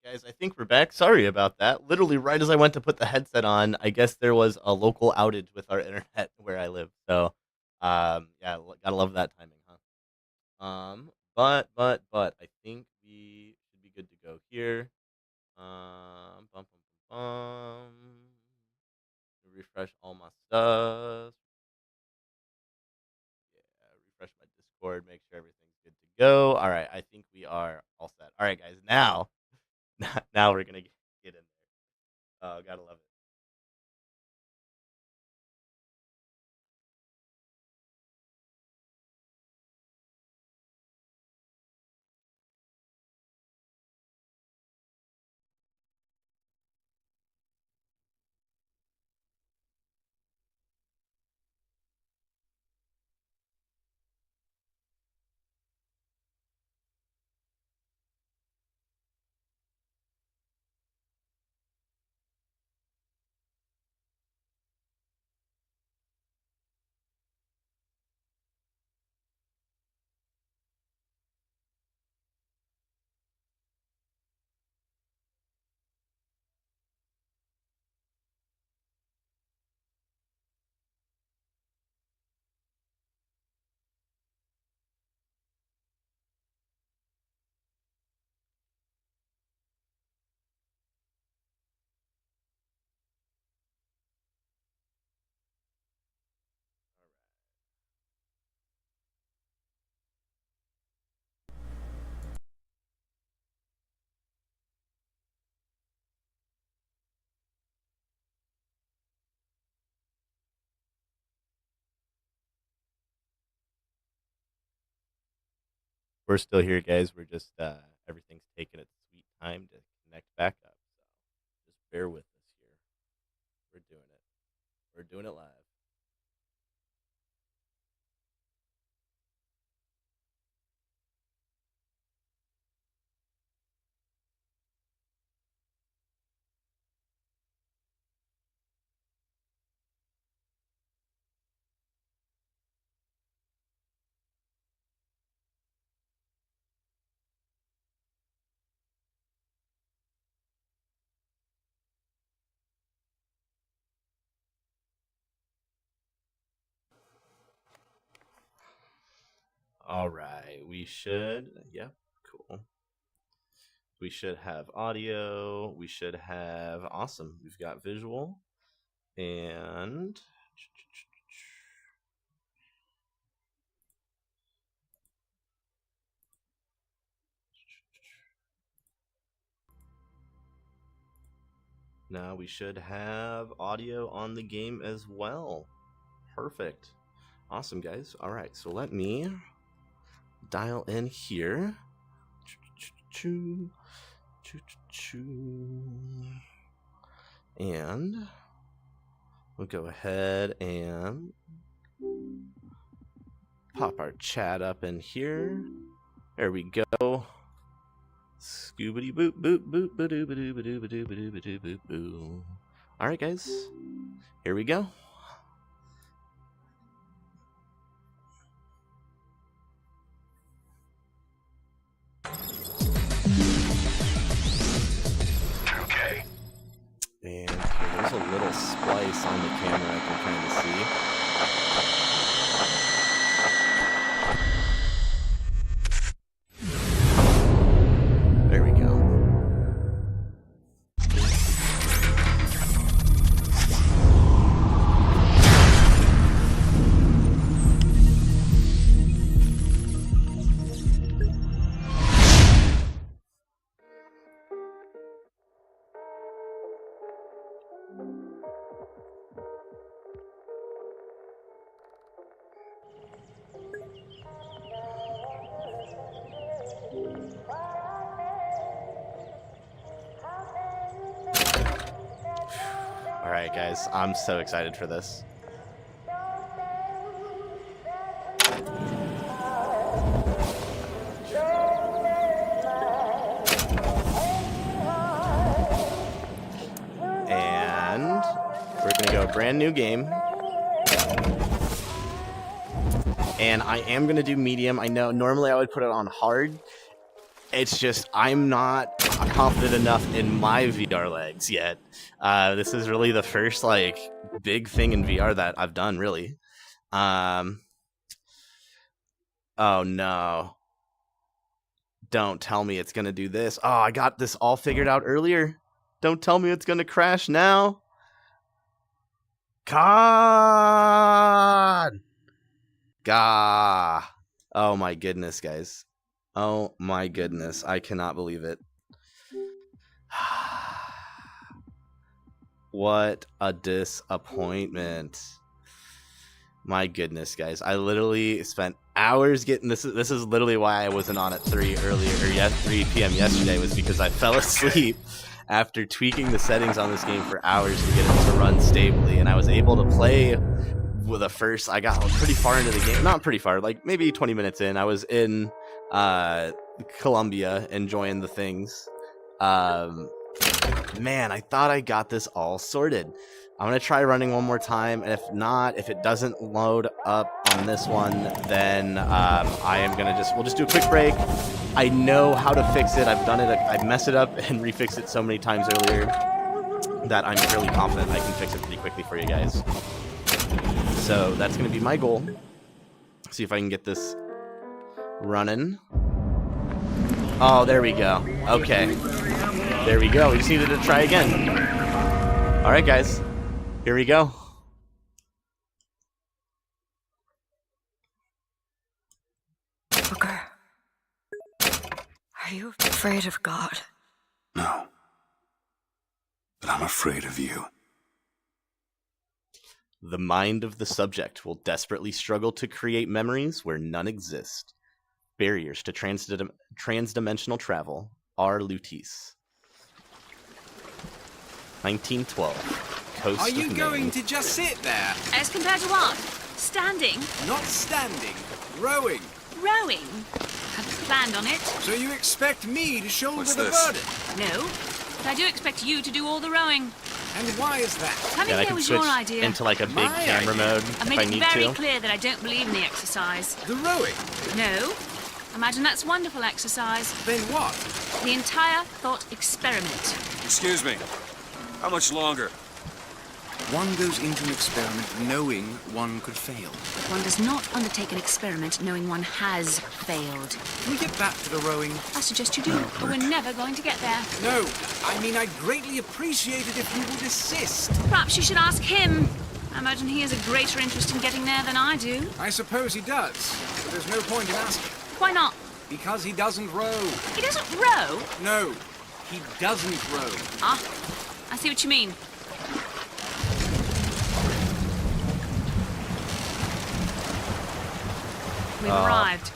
Guys, I think we're back. Sorry about that. Literally, right as I went to put the headset on, I guess there was a local outage with our internet where I live. So, yeah, gotta love that timing, huh? But, I think we should be good to go here. Bum, bum, bum, bum. Refresh all my stuff. Yeah, refresh my Discord, make sure everything's good to go. All right, I think we are all set. All right, guys, now, now we're gonna get in there. Oh, gotta love it. We're still here, guys. We're just everything's taking its sweet time to connect back up. So just bear with us here. We're doing it. We're doing it live. All right, we should. Yep, cool. We should have audio. We should have awesome. We've got visual and now we should have audio on the game as well. Perfect. Awesome, guys. All right, so let me dial in here. And we'll go ahead and pop our chat up in here. There we go. Scoobity boop boop boop ba doo ba doo ba doo ba doo ba doo ba doo boop boo. All right, guys. Here we go. Okay. And there's a little splice on the camera I can kind of see. There we go. All right, guys, I'm so excited for this. And we're gonna go a brand new game. And I am gonna do medium. I know normally I would put it on hard. It's just I'm not confident enough in my VR legs yet. This is really the first like big thing in VR that I've done, really. Oh no. Don't tell me it's gonna do this. Oh, I got this all figured out earlier. Don't tell me it's gonna crash now. God. Gah. Oh my goodness, guys. Oh my goodness. I cannot believe it. What a disappointment. My goodness, guys. I literally spent hours getting this. This is literally why I wasn't on at 3 p.m. yesterday, was because I fell asleep after tweaking the settings on this game for hours to get it to run stably, and I was able to play with the first. I got pretty far into the game. Not pretty far, like maybe 20 minutes in. I was in Colombia enjoying the things. Man, I thought I got this all sorted. I'm going to try running one more time, and if not, if it doesn't load up on this one, then I am going to we'll just do a quick break. I know how to fix it. I've done it. I've messed it up and refixed it so many times earlier that I'm fairly confident I can fix it pretty quickly for you guys. So that's going to be my goal. See if I can get this running. Oh, there we go. Okay. There we go. We just needed to try again. All right, guys. Here we go. Booker, are you afraid of God? No. But I'm afraid of you. The mind of the subject will desperately struggle to create memories where none exist. Barriers to transdimensional travel are Lutis. 1912. Coast Are you of going Maine. to just sit there? As compared to what? Standing? Not standing, rowing. Rowing? Haven't planned on it. So you expect me to shoulder What's the this? burden? No. But I do expect you to do all the rowing. And why is that? Coming Yeah, I here can was switch your idea. into like a big My camera idea? mode I've if made I it need very to. clear that I don't believe in the exercise. The rowing? No. Imagine that's wonderful exercise. Then what? The entire thought experiment. Excuse me. How much longer? One goes into an experiment knowing one could fail. One does not undertake an experiment knowing one has failed. Can we get back to the rowing? I suggest you do, but we're never going to get there. No, I mean I'd greatly appreciate it if you would assist. Perhaps you should ask him. I imagine he has a greater interest in getting there than I do. I suppose he does, but there's no point in asking. Why not? Because he doesn't row. He doesn't row. No, he doesn't row. Ah, I see what you mean. We've arrived.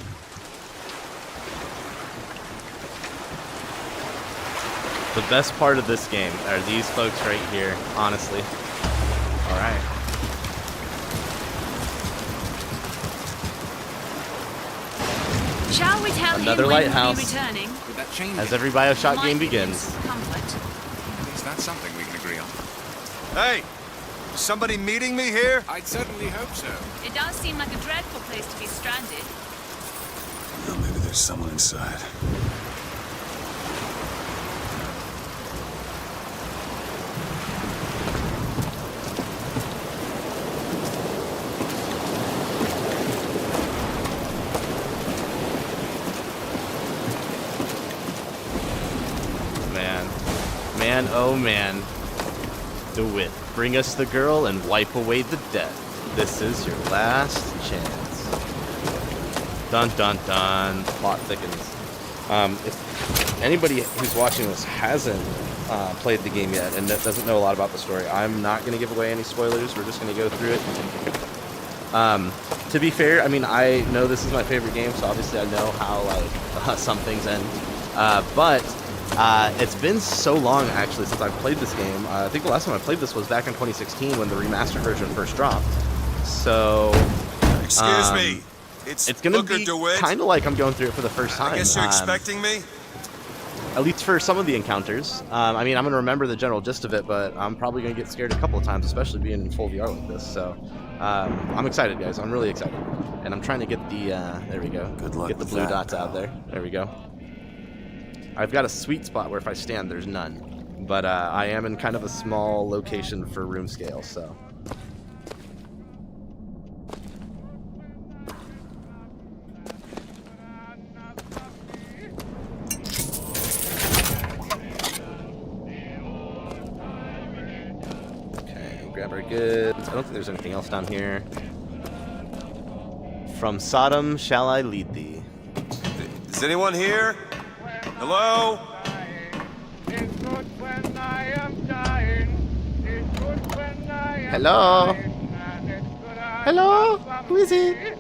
The best part of this game are these folks right here, honestly. All right. Shall we tell Another him when lighthouse. we'll be returning? Would that change As it? every BioShock Might game give him begins. some comfort. At least that's something we can agree on. Hey! Somebody meeting me here? I'd certainly hope so. It does seem like a dreadful place to be stranded. Well, maybe there's someone inside. Man, oh man. Do it. Bring us the girl and wipe away the debt. This is your last chance. Dun dun dun. Plot thickens. If anybody who's watching this hasn't played the game yet and doesn't know a lot about the story, I'm not going to give away any spoilers. We're just going to go through it. To be fair, I mean, I know this is my favorite game, so obviously I know how like some things end. But it's been so long, actually, since I've played this game. I think the last time I played this was back in 2016 when the remastered version first dropped. So, Excuse me. it's going to Booker be DeWitt. kind of like I'm going through it for the first time. I guess you're expecting me? At least for some of the encounters. I mean, I'm going to remember the general gist of it, but I'm probably going to get scared a couple of times, especially being in full VR like this. So, I'm excited, guys. I'm really excited. And I'm trying to get the, there we go. Good luck Get the with blue that, dots pal. out there. There we go. I've got a sweet spot where if I stand, there's none. But I am in kind of a small location for room scale, so. Okay, grab our goods. I don't think there's anything else down here. From Sodom shall I lead thee. Is anyone here? Hello? Hello? Hello? Who is it?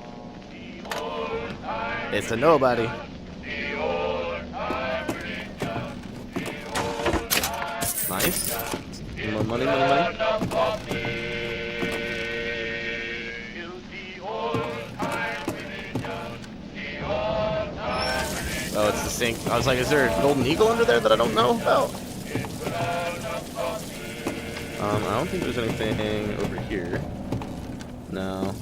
It's a nobody. Nice. More money, money, money. Oh, it's the sink. I was like, is there a golden eagle under there that I don't know about? I don't think there's anything over here. No.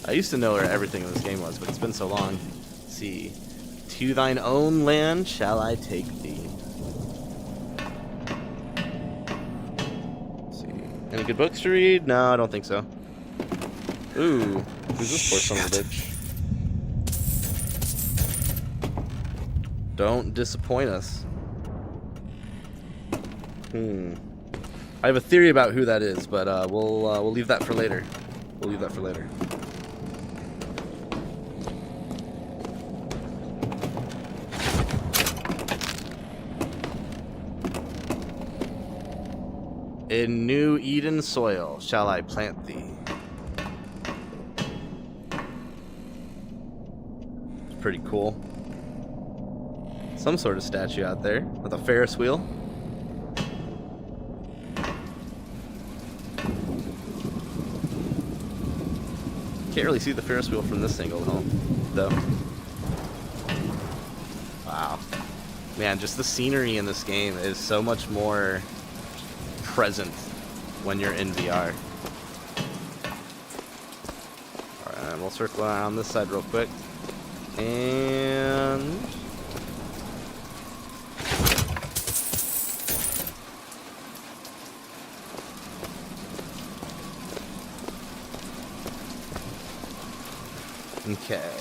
I used to know where everything in this game was, but it's been so long. Let's see. To thine own land shall I take thee. Let's see. Any good books to read? No, I don't think so. Ooh. Who's this poor son of a bitch? Don't disappoint us. I have a theory about who that is, but we'll leave that for later. We'll leave that for later. In New Eden soil shall I plant thee. It's pretty cool. Some sort of statue out there with a Ferris wheel. Can't really see the Ferris wheel from this angle, though. Wow. Man, just the scenery in this game is so much more present when you're in VR. Alright, we'll circle around this side real quick. And... okay,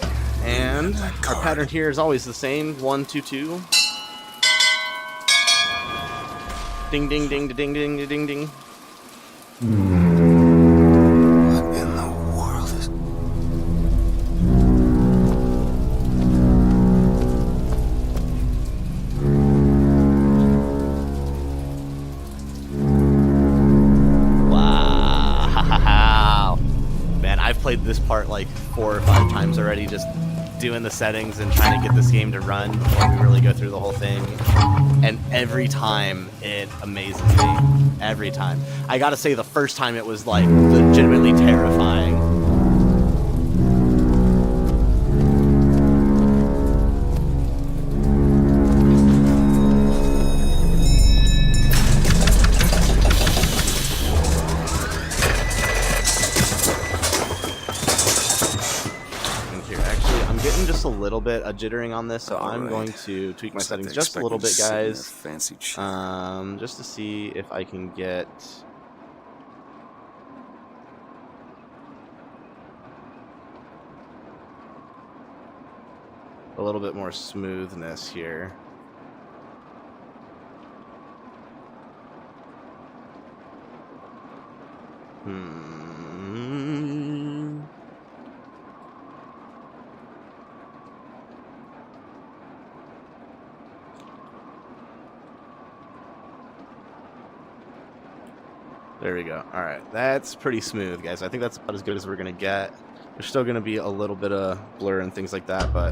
and our pattern here is always the same. 1, 2, 2. Ding, ding, ding, ding, ding, ding, ding. What in the world is... Wow. Man, I've played this part like 4 or 5 times already, just doing the settings and trying to get this game to run before we really go through the whole thing. And every time it amazes me. Every time. I gotta say, the first time it was like legitimately terrifying. A little bit of jittering on this, so I'm going to tweak my settings just a little bit, guys. Fancy just to see if I can get a little bit more smoothness here. There we go. All right, that's pretty smooth, guys. I think that's about as good as we're gonna get. There's still gonna be a little bit of blur and things like that, but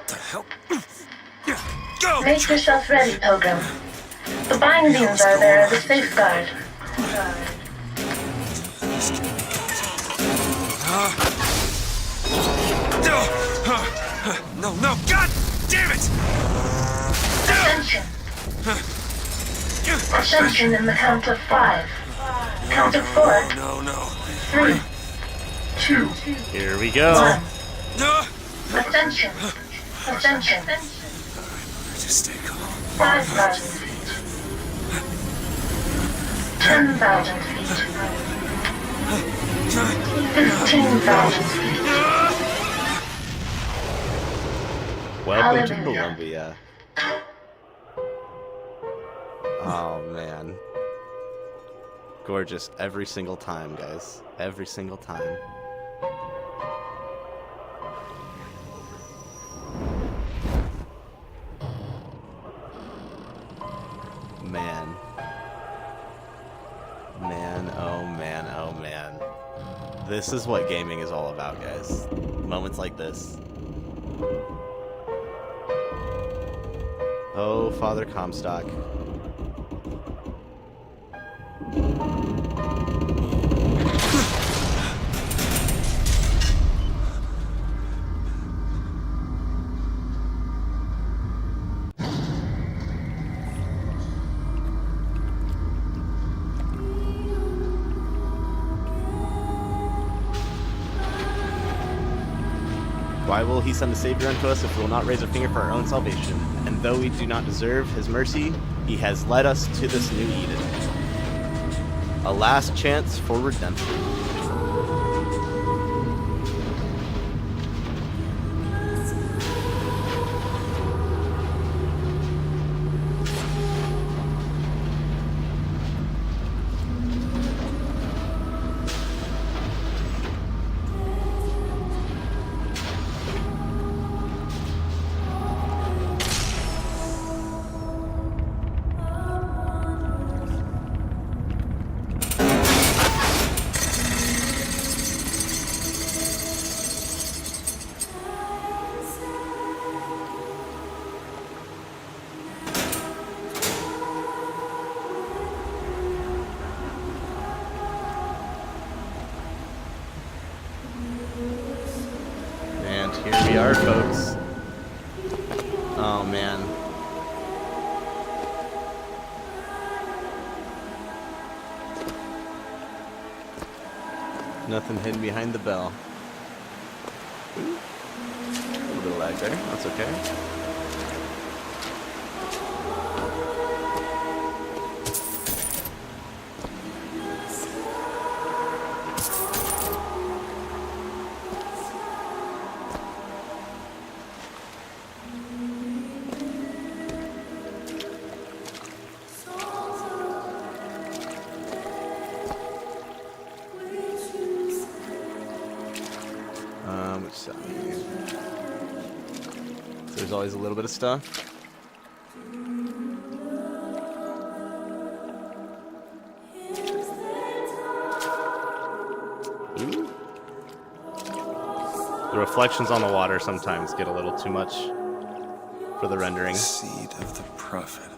the hell? Make yourself ready, Pilgrim. The bindings are there as a safeguard. No, no, God damn it! Ascension. Ascension in the count of 5. Count of 4. No, no. 3. 2, Here we go. 1. Attention. Attention. Just stay calm. 5,000 feet. 10,000 feet. 15,000 feet. Welcome to Hallelujah. Columbia. Oh man. Gorgeous every single time, guys. Every single time. Man. Man, oh man, oh man. This is what gaming is all about, guys. Moments like this. Oh, Father Comstock. Why will he send a savior unto us if we will not raise a finger for our own salvation? And though we do not deserve his mercy, he has led us to this new Eden. A last chance for redemption. Here we are, folks. Oh, man. Nothing hidden behind the bell. Ooh. A little bit of lag there. That's okay. Which side here? So there's always a little bit of stuff. Ooh. The reflections on the water sometimes get a little too much for the rendering. Seed of the prophet.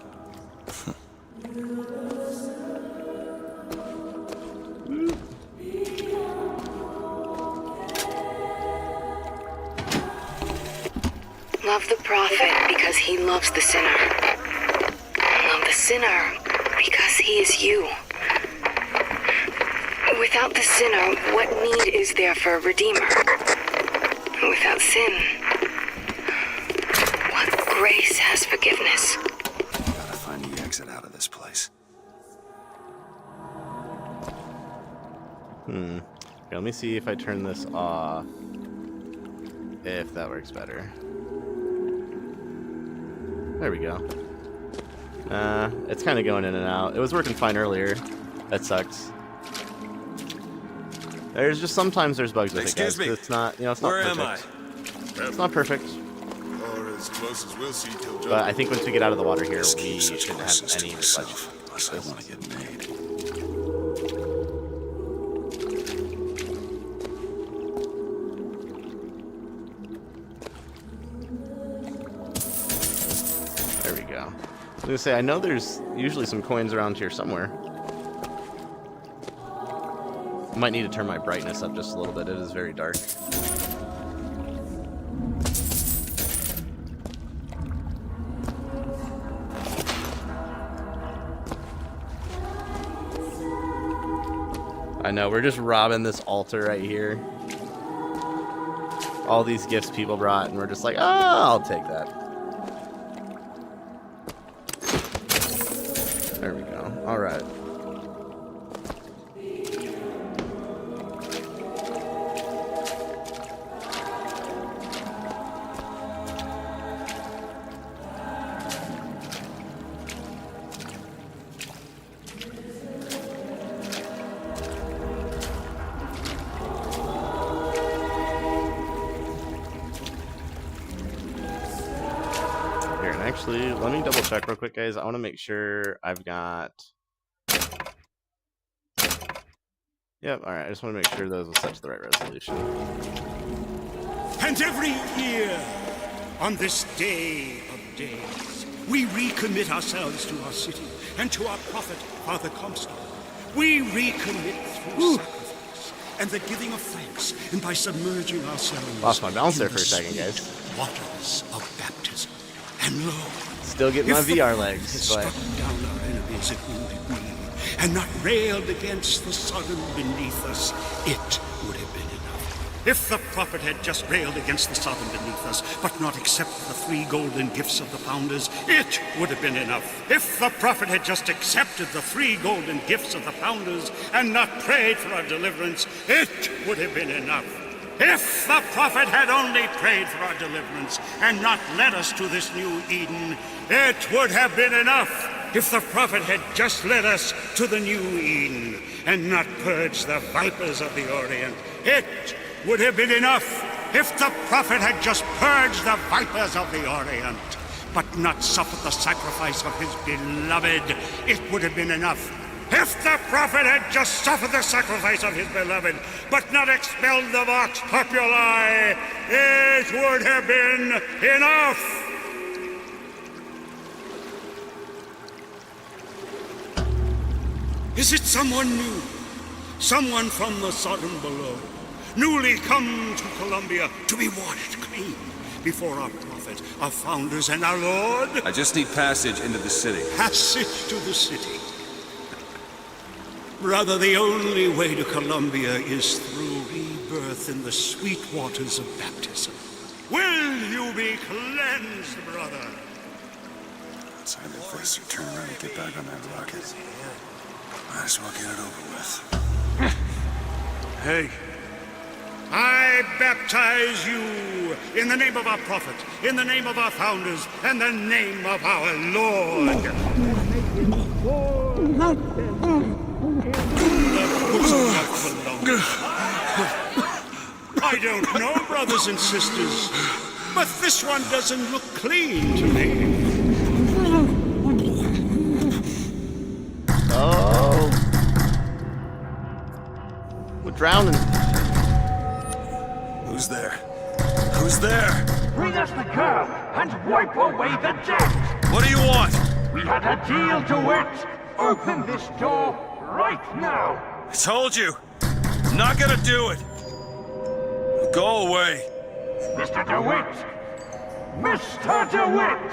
Love the prophet because he loves the sinner. Love the sinner because he is you. Without the sinner, what need is there for a redeemer? Without sin, what grace has forgiveness? Gotta find the exit out of this place. Okay, let me see if I turn this off. If that works better. There we go. It's kind of going in and out. It was working fine earlier. That sucks. There's just sometimes there's bugs with it, guys. Excuse me. It's not, it's not Where perfect. am I? It's not perfect. Or as close as we'll see till But I think once we get out of the water here, Just we keep such shouldn't have closeness to any myself, reflections. unless I want to get made. There we go. I was gonna say, I know there's usually some coins around here somewhere. I might need to turn my brightness up just a little bit. It is very dark. I know, we're just robbing this altar right here. all these gifts people brought, and we're just like, oh, I'll take that. There we go. All right. Actually, let me double check real quick, guys. I want to make sure I've got... Yep, alright, I just want to make sure those will set to the right resolution. And every year, on this day of days, we recommit ourselves to our city and to our prophet, Father Comstock. We recommit through sacrifice and the giving of thanks, and by submerging ourselves... Lost my balance there for a second, guys. ...waters of baptism. And lo, still getting my VR legs. Struck down our enemies, it wounded me, and not railed against the Sodom beneath us, it would have been enough. If the prophet had just railed against the Sodom beneath us, but not accepted the 3 golden gifts of the founders, it would have been enough. If the prophet had just accepted the 3 golden gifts of the founders, and not prayed for our deliverance, it would have been enough. If the prophet had only prayed for our deliverance and not led us to this new Eden, it would have been enough. If the prophet had just led us to the new Eden and not purged the vipers of the Orient, it would have been enough. If the prophet had just purged the vipers of the Orient, but not suffered the sacrifice of his beloved, it would have been enough. If the prophet had just suffered the sacrifice of his beloved, but not expelled the vox populi, it would have been enough. Is it someone new? Someone from the Sodom below, newly come to Columbia to be washed clean before our prophet, our founders, and our Lord? I just need passage into the city. Passage to the city. Brother, the only way to Columbia is through rebirth in the sweet waters of baptism. Will you be cleansed, brother? It's either this or turn around and get back on that rocket. Might as well get it over with. Hey. I baptize you in the name of our prophet, in the name of our founders, and the name of our Lord. I don't know, brothers and sisters, but this one doesn't look clean to me. Oh. We're drowning. Who's there? Who's there? Bring us the girl and wipe away the debt! What do you want? We had a deal, DeWitt! Open this door right now! I told you! I'm not gonna do it! Go away! Mr. DeWitt! Mr. DeWitt!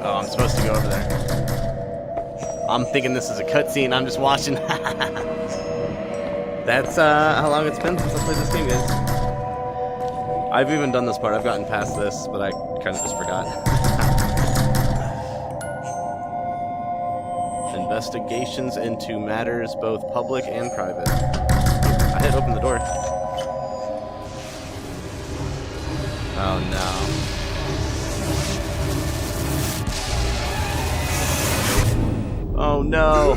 Oh, I'm supposed to go over there. I'm thinking this is a cutscene. I'm just watching. That's how long it's been since I played this game, guys. I've even done this part. I've gotten past this, but I kind of just forgot. Investigations into matters both public and private. I had opened the door. Oh no. Oh no.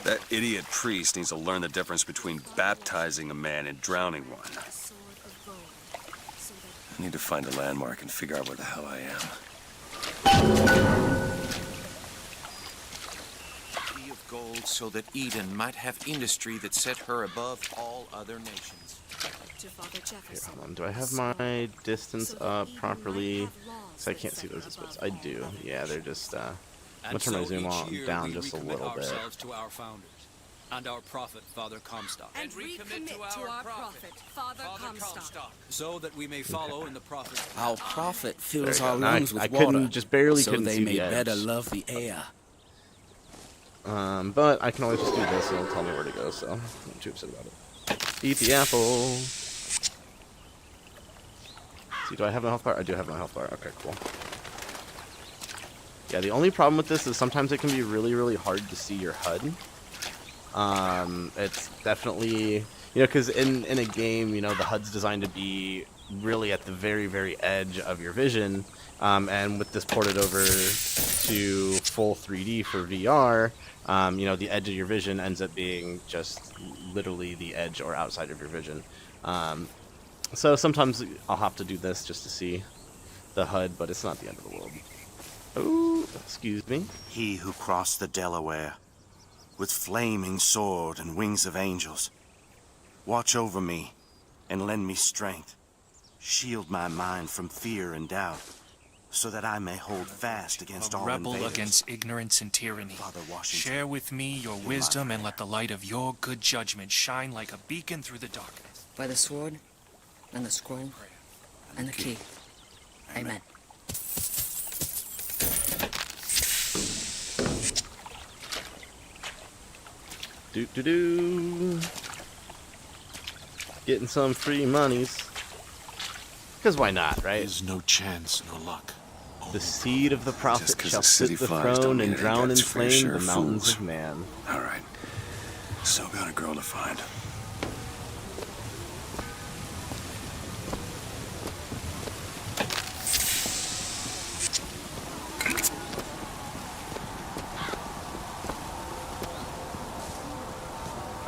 That idiot priest needs to learn the difference between baptizing a man and drowning one. I need to find a landmark and figure out where the hell I am. Of gold so that Eden might have industry that set her above all other nations. Here, hold on. Do I have my distance up properly? So I can't see those bits. I do. Yeah, they're just I'm gonna turn my zoom down just a little bit. To our founders and our prophet, Father Comstock. And recommit to our prophet, Father Comstock. So that we may follow in the prophet's path. Our prophet fills our Now, lungs with I water, couldn't, just barely so couldn't they see may the edge. better love the air. But I can always just do this and it'll tell me where to go, so I'm not too upset about it. Eat the apple. See, do I have no health bar? I do have no health bar. Okay, cool. Yeah, the only problem with this is sometimes it can be really, really hard to see your HUD. It's definitely, you know, because in a game, you know, the HUD's designed to be really at the very, very edge of your vision. And with this ported over to full 3D for VR, you know, the edge of your vision ends up being just literally the edge or outside of your vision. So sometimes I'll have to do this just to see the HUD, but it's not the end of the world. Oh, excuse me. He who crossed the Delaware, with flaming sword and wings of angels, watch over me and lend me strength. Shield my mind from fear and doubt, so that I may hold fast against all rebel invaders. Against ignorance and tyranny. Father Washington, share with me your wisdom and let the light of your good judgment shine like a beacon through the darkness. By the sword and the scroll and the key. Amen. Do. Getting some free monies. Because why not, right? There's no chance, no luck. The seed of the prophet Just 'cause shall the city sit the flies don't throne mean and it drown in gets fair flame share the of mountains fools. of man. All right. Still got a girl to find.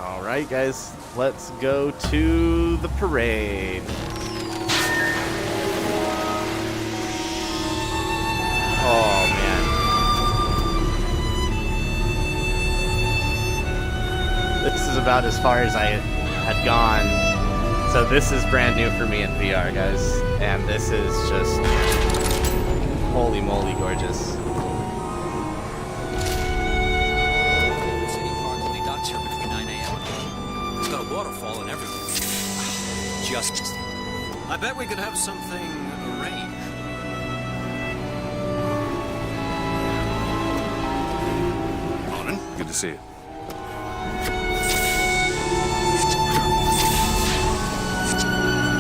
Alright guys, let's go to the parade. Oh man. This is about as far as I had gone. So this is brand new for me in VR, guys. And this is just holy moly gorgeous. Waterfall and everything. Just. I bet we could have something arranged. Morning. Good to see you.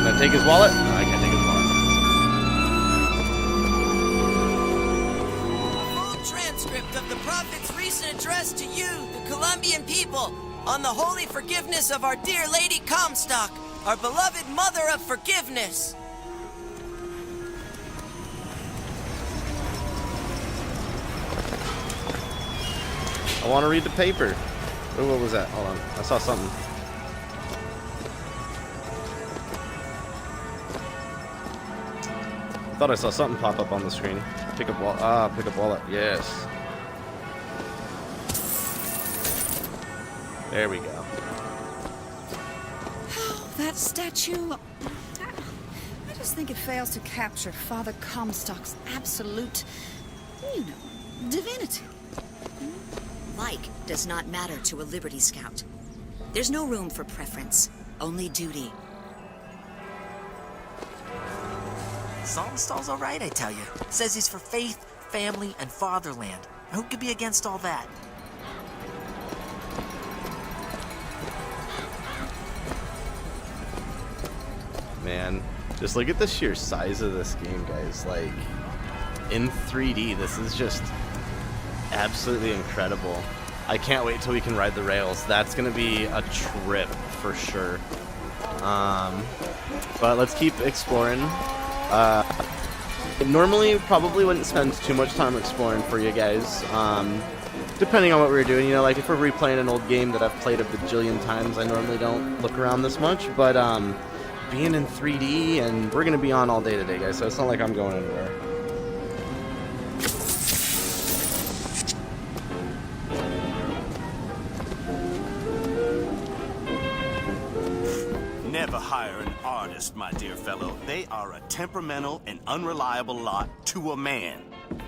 Can I take his wallet? No, I can't take his wallet. A full transcript of the Prophet's recent address to you, the Colombian people, on the holy forgiveness of our dear Lady Comstock, our beloved Mother of Forgiveness. I want to read the paper. Oh, what was that? Hold on. I saw something. I thought I saw something pop up on the screen. Pick up wallet. Ah, pick up wallet. Yes. There we go. That statue... I just think it fails to capture Father Comstock's absolute, you know, divinity. Like does not matter to a Liberty Scout. There's no room for preference, only duty. Saltonstall's all right, I tell you. Says he's for faith, family, and fatherland. Who could be against all that? Man, just look at the sheer size of this game, guys. Like, in 3D, this is just absolutely incredible. I can't wait till we can ride the rails. That's gonna be a trip for sure. But let's keep exploring. Normally, probably wouldn't spend too much time exploring for you guys. Depending on what we're doing, you know, like if we're replaying an old game that I've played a bajillion times, I normally don't look around this much. But being in 3D, and we're gonna be on all day today, guys. So it's not like I'm going anywhere. Never hire an artist, my dear fellow. They are a temperamental and unreliable lot to a man.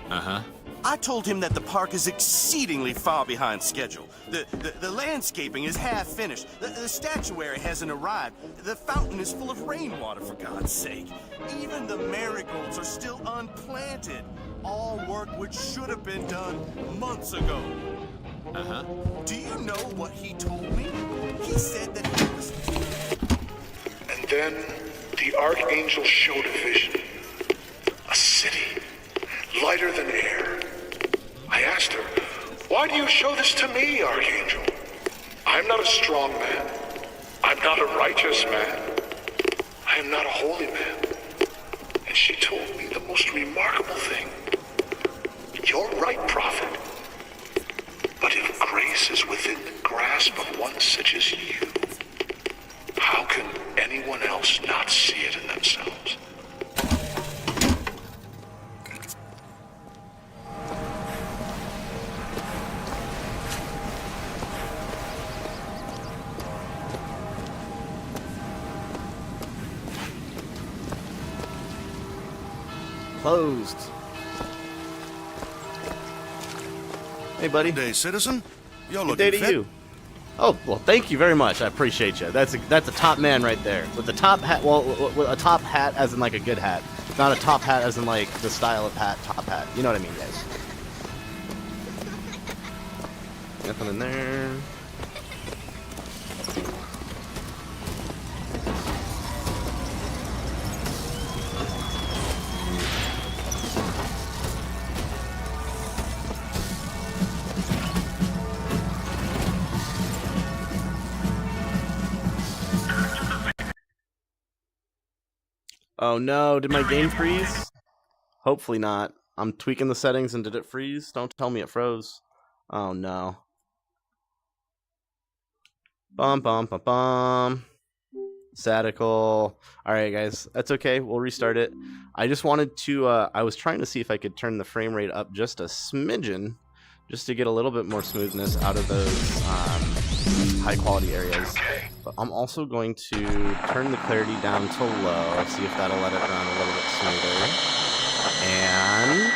Uh-huh. I told him that the park is exceedingly far behind schedule. The landscaping is half finished. The statuary hasn't arrived. The fountain is full of rainwater, for God's sake. Even the marigolds are still unplanted. All work which should have been done months ago. Uh-huh. Do you know what he told me? He said that he was... And then the Archangel showed a vision. A city, lighter than air. I asked her, "Why do you show this to me, Archangel? I'm not a strong man. I'm not a righteous man. I am not a holy man." And she told me the most remarkable thing. "You're right, prophet. But if grace is within the grasp of one such as you, how can anyone else not see it in themselves?" Closed. Hey, buddy. Good day, citizen. You're Good looking day to fit. you. Oh, well, thank you very much. I appreciate you. That's a top man right there. With the top hat, well, with a top hat as in like a good hat. Not a top hat as in like the style of hat, top hat. You know what I mean, guys. Nothing in there. Oh no, did my game freeze? Hopefully not. I'm tweaking the settings and did it freeze? Don't tell me it froze. Oh no. Bum bum bum bum. Sadical. Alright guys, that's okay. We'll restart it. I just wanted to, I was trying to see if I could turn the frame rate up just a smidgen, just to get a little bit more smoothness out of those high quality areas. But I'm also going to turn the clarity down to low, see if that'll let it run a little bit smoother. And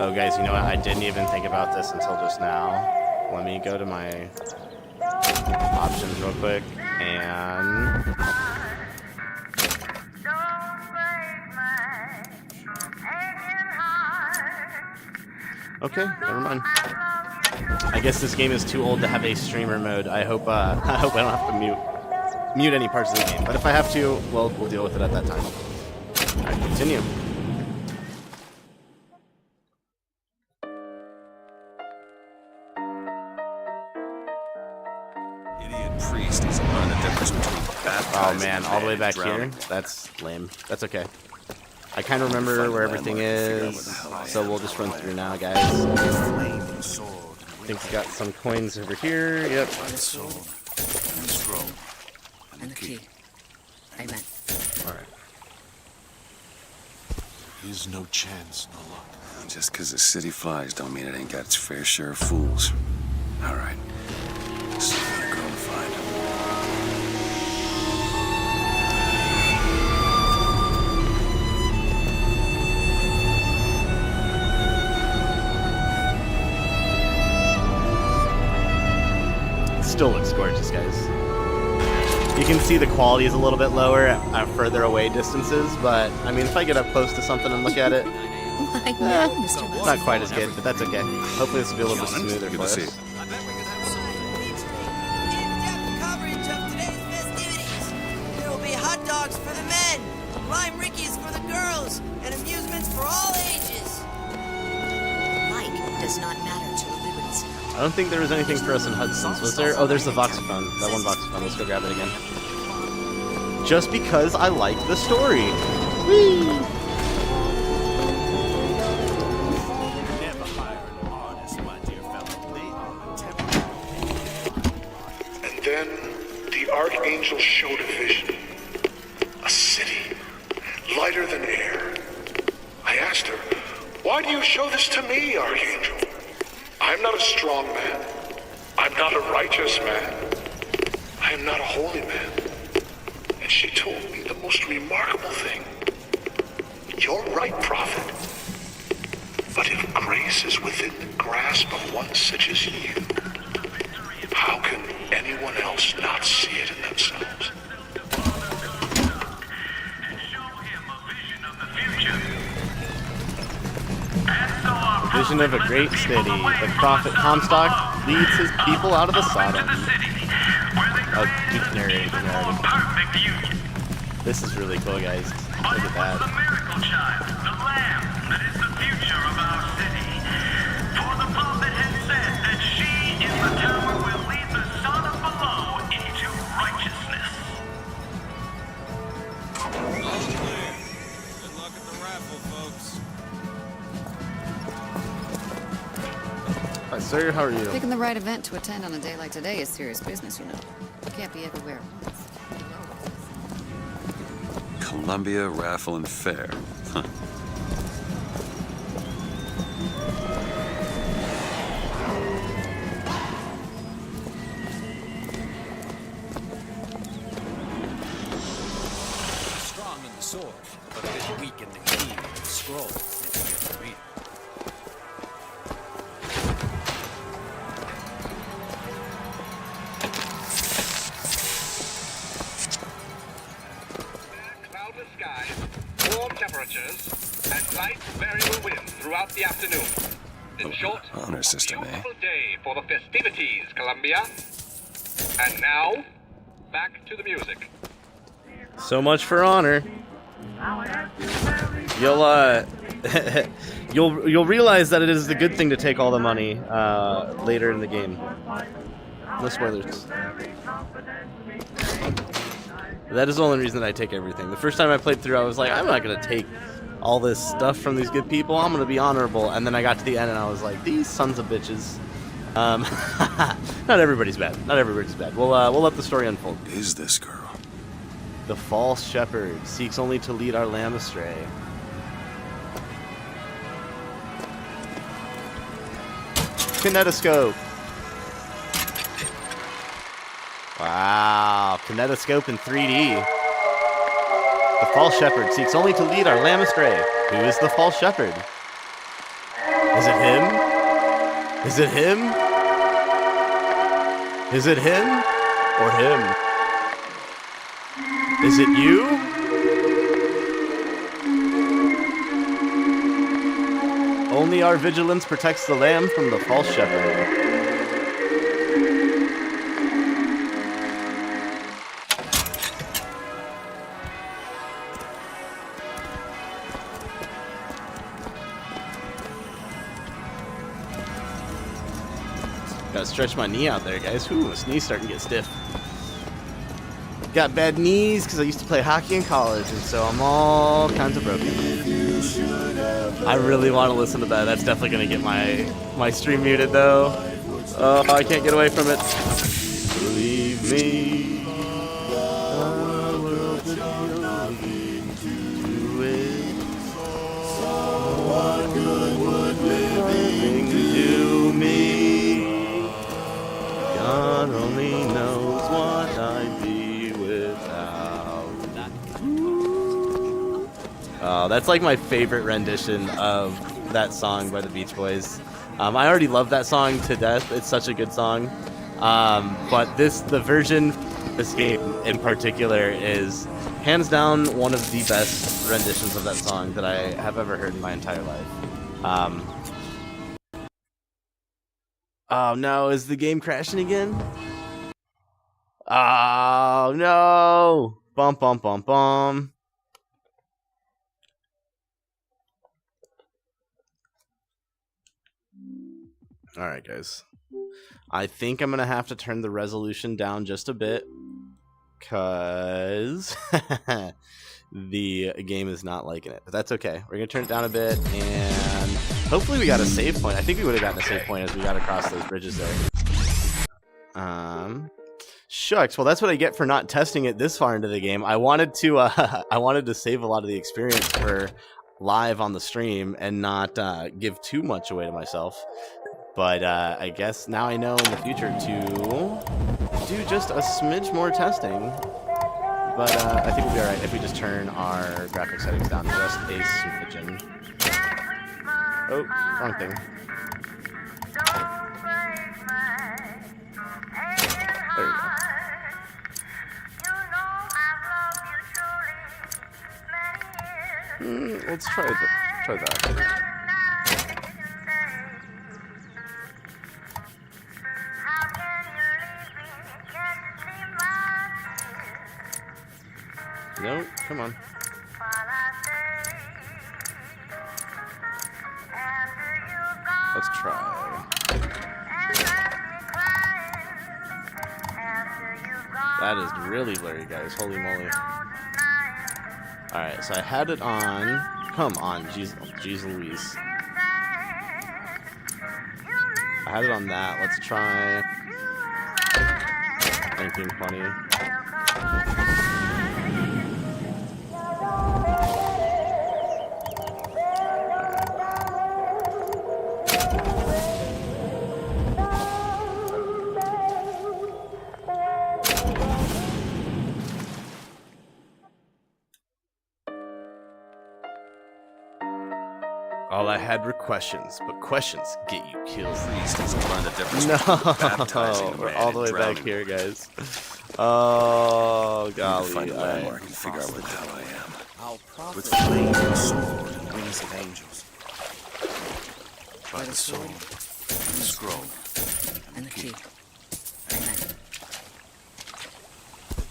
oh guys, you know what? I didn't even think about this until just now. Let me go to my options real quick and okay, never mind. I guess this game is too old to have a streamer mode. I hope I don't have to mute any parts of the game, but if I have to, well, we'll deal with it at that time. Alright, continue. Idiot priest needs to learn the difference between baptizing. Oh man, all the way back here? That's lame. That's okay. I kind of remember where everything is, so we'll just run through now, guys. I think we got some coins over here. Yep. And the key. Amen. Alright. There's no chance, no luck. Just because the city flies don't mean it ain't got its fair share of fools. Alright. So I'm gonna go and find him. Still looks gorgeous, guys. You can see the quality is a little bit lower at further away distances, but I mean, if I get up close to something and look at it, it's not quite as good, but that's okay. Hopefully this will be a little bit smoother for us. In-depth coverage of today's festivities. There will be hot dogs for the men, lime rickies for the girls, and amusements for all ages. Like does not matter to a Liberty Scout. I don't think there was anything for us in Hudson's, was there? Oh, there's the voxophone. That one voxophone. Let's go grab it again. just because I like the story. Whee! And then the Archangel showed a vision. A city, lighter than air. I asked her, why do you show this to me, Archangel? I'm not a strong man. I'm not a righteous man. I am not a holy man. And she told me the most remarkable thing. You're right, prophet. But if grace is within the grasp of one such as you, how can anyone else not see it in themselves? Vision of a great city. The prophet Comstock leads his people out of the Sodom. Oh, narrating already. This is really cool, guys. Look at that. Hi, sir. How are you? Picking the right event to attend on a day like today is serious business, you know. You can't be everywhere at once. Columbia Raffle and Fair. Huh. Strong in the sword, but a bit weak in the key and the scroll. If you read it. Warm temperatures and light variable winds throughout the afternoon. In short, Honor system, eh? beautiful day for the festivities, Columbia. And now, back to the music. So much for honor. You'll realize that it is the good thing to take all the money later in the game. No spoilers. That is the only reason that I take everything. The first time I played through, I was like, I'm not going to take all this stuff from these good people. I'm going to be honorable. And then I got to the end and I was like, these sons of bitches. Not everybody's bad. Not everybody's bad. We'll let the story unfold. Who is this girl? The false shepherd seeks only to lead our lamb astray. Kinetoscope. Wow, kinetoscope in 3D. The false shepherd seeks only to lead our lamb astray. Who is the false shepherd? Is it him? Is it him? Is it him? Or him? Is it you? Only our vigilance protects the lamb from the false shepherd. Gotta stretch my knee out there, guys. Ooh, this knee's starting to get stiff. Got bad knees because I used to play hockey in college, and so I'm all kinds of broken. I really want to listen to that. That's definitely gonna get my stream muted, though. Oh, I can't get away from it. Believe me, the world would be to it. What good would living do me? God only knows what I'd be without. Oh, that's like my favorite rendition of that song by the Beach Boys. I already love that song to death. It's such a good song. But the version of this game in particular is hands down one of the best renditions of that song that I have ever heard in my entire life. Oh no, is the game crashing again? Oh no! Bum bum bum bum. Alright, guys. I think I'm gonna have to turn the resolution down just a bit. because the game is not liking it. But that's okay. We're going to turn it down a bit, and hopefully we got a save point. I think we would have gotten a save point as we got across those bridges there. Shucks. Well, that's what I get for not testing it this far into the game. I wanted to I wanted to save a lot of the experience for live on the stream and not give too much away to myself. But I guess now I know in the future to do just a smidge more testing. But I think we'll be alright if we just turn our graphic settings down just a smidgen. Oh, wrong thing. There we go. Let's try that. No, come on. Let's try. That is really blurry, guys. Holy moly. Alright, so I had it on. Come on, jeez Louise. I had it on that. Let's try 1920. All I had were questions, but questions get you killed. No, we're all the way back here, guys. Oh, golly. Find a landmark and figure out what the hell I am. With flame and sword and wings of angels. By the sword, the scroll, and the key.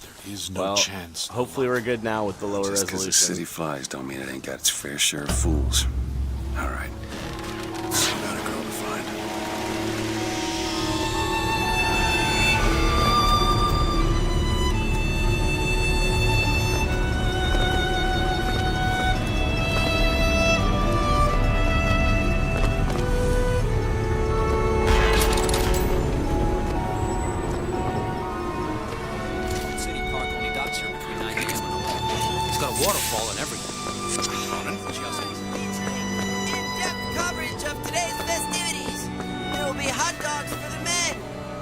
There is no Well, chance. hopefully we're good now with the lower Just 'cause resolution. the city flies don't mean it ain't got its fair share of fools. All right. Still got a girl to find. City Park only docks here between 9 a.m. and 11. It's got a waterfall and everything. In-depth coverage of today's festivities. There will be hot dogs for the men,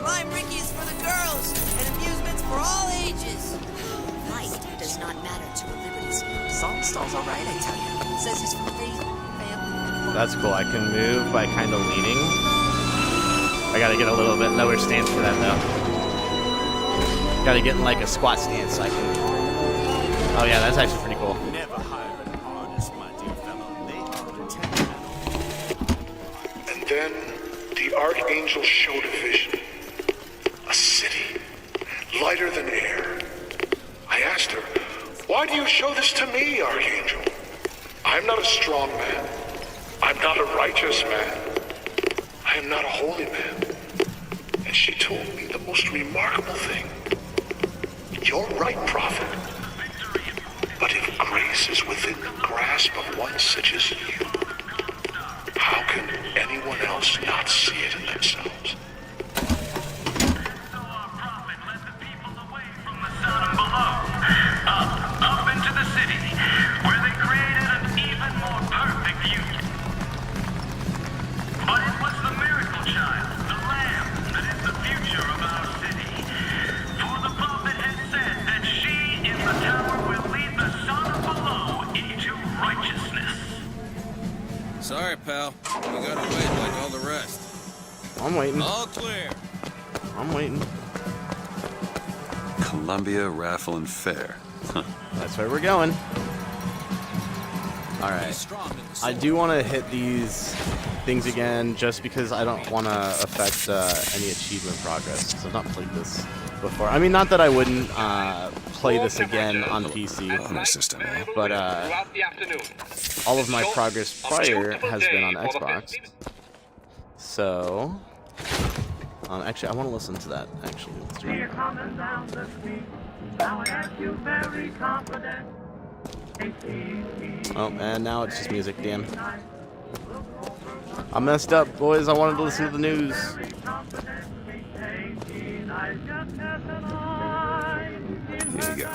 lime rickies for the girls, and amusements for all ages. Light does not matter to a Liberty Scout. Song stall's all right, I tell you. Says he's for faith, family. That's cool. I can move by kind of leaning. I gotta get a little bit lower stance for that, though. Gotta get in like a squat stance so I can... Oh yeah, that's actually pretty cool. Never hire an artist, my dear fellow. They are intent. And then the Archangel showed a vision. A city, lighter than air. I asked her, why do you show this to me, Archangel? I'm not a strong man. I'm not a righteous man. I am not a holy man. And she told me the most remarkable thing. You're right, prophet. But if grace is within the grasp of one such as you, how can anyone else not see it in themselves? Up into the city, where they created an even more perfect union. But it was the miracle child, the lamb, that is the future of our city. For the prophet had said that she in the tower will lead the son of below into righteousness. Sorry, pal. You gotta wait like all the rest. I'm waiting. All clear. I'm waiting. Columbia Raffle and Fair. That's where we're going. Alright. I do want to hit these things again just because I don't want to affect any achievement progress. Because I've not played this before. I mean, not that I wouldn't play this again on PC. But all of my progress prior has been on Xbox. So... actually, I want to listen to that, actually. Let's do it. Oh, and now it's just music, damn. I messed up, boys. I wanted to listen to the news. Here you go.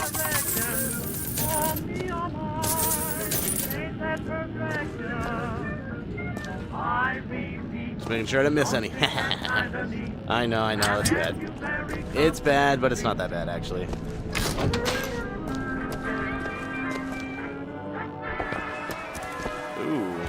Just making sure I didn't miss any. I know, it's bad. It's bad, but it's not that bad, actually. Ooh.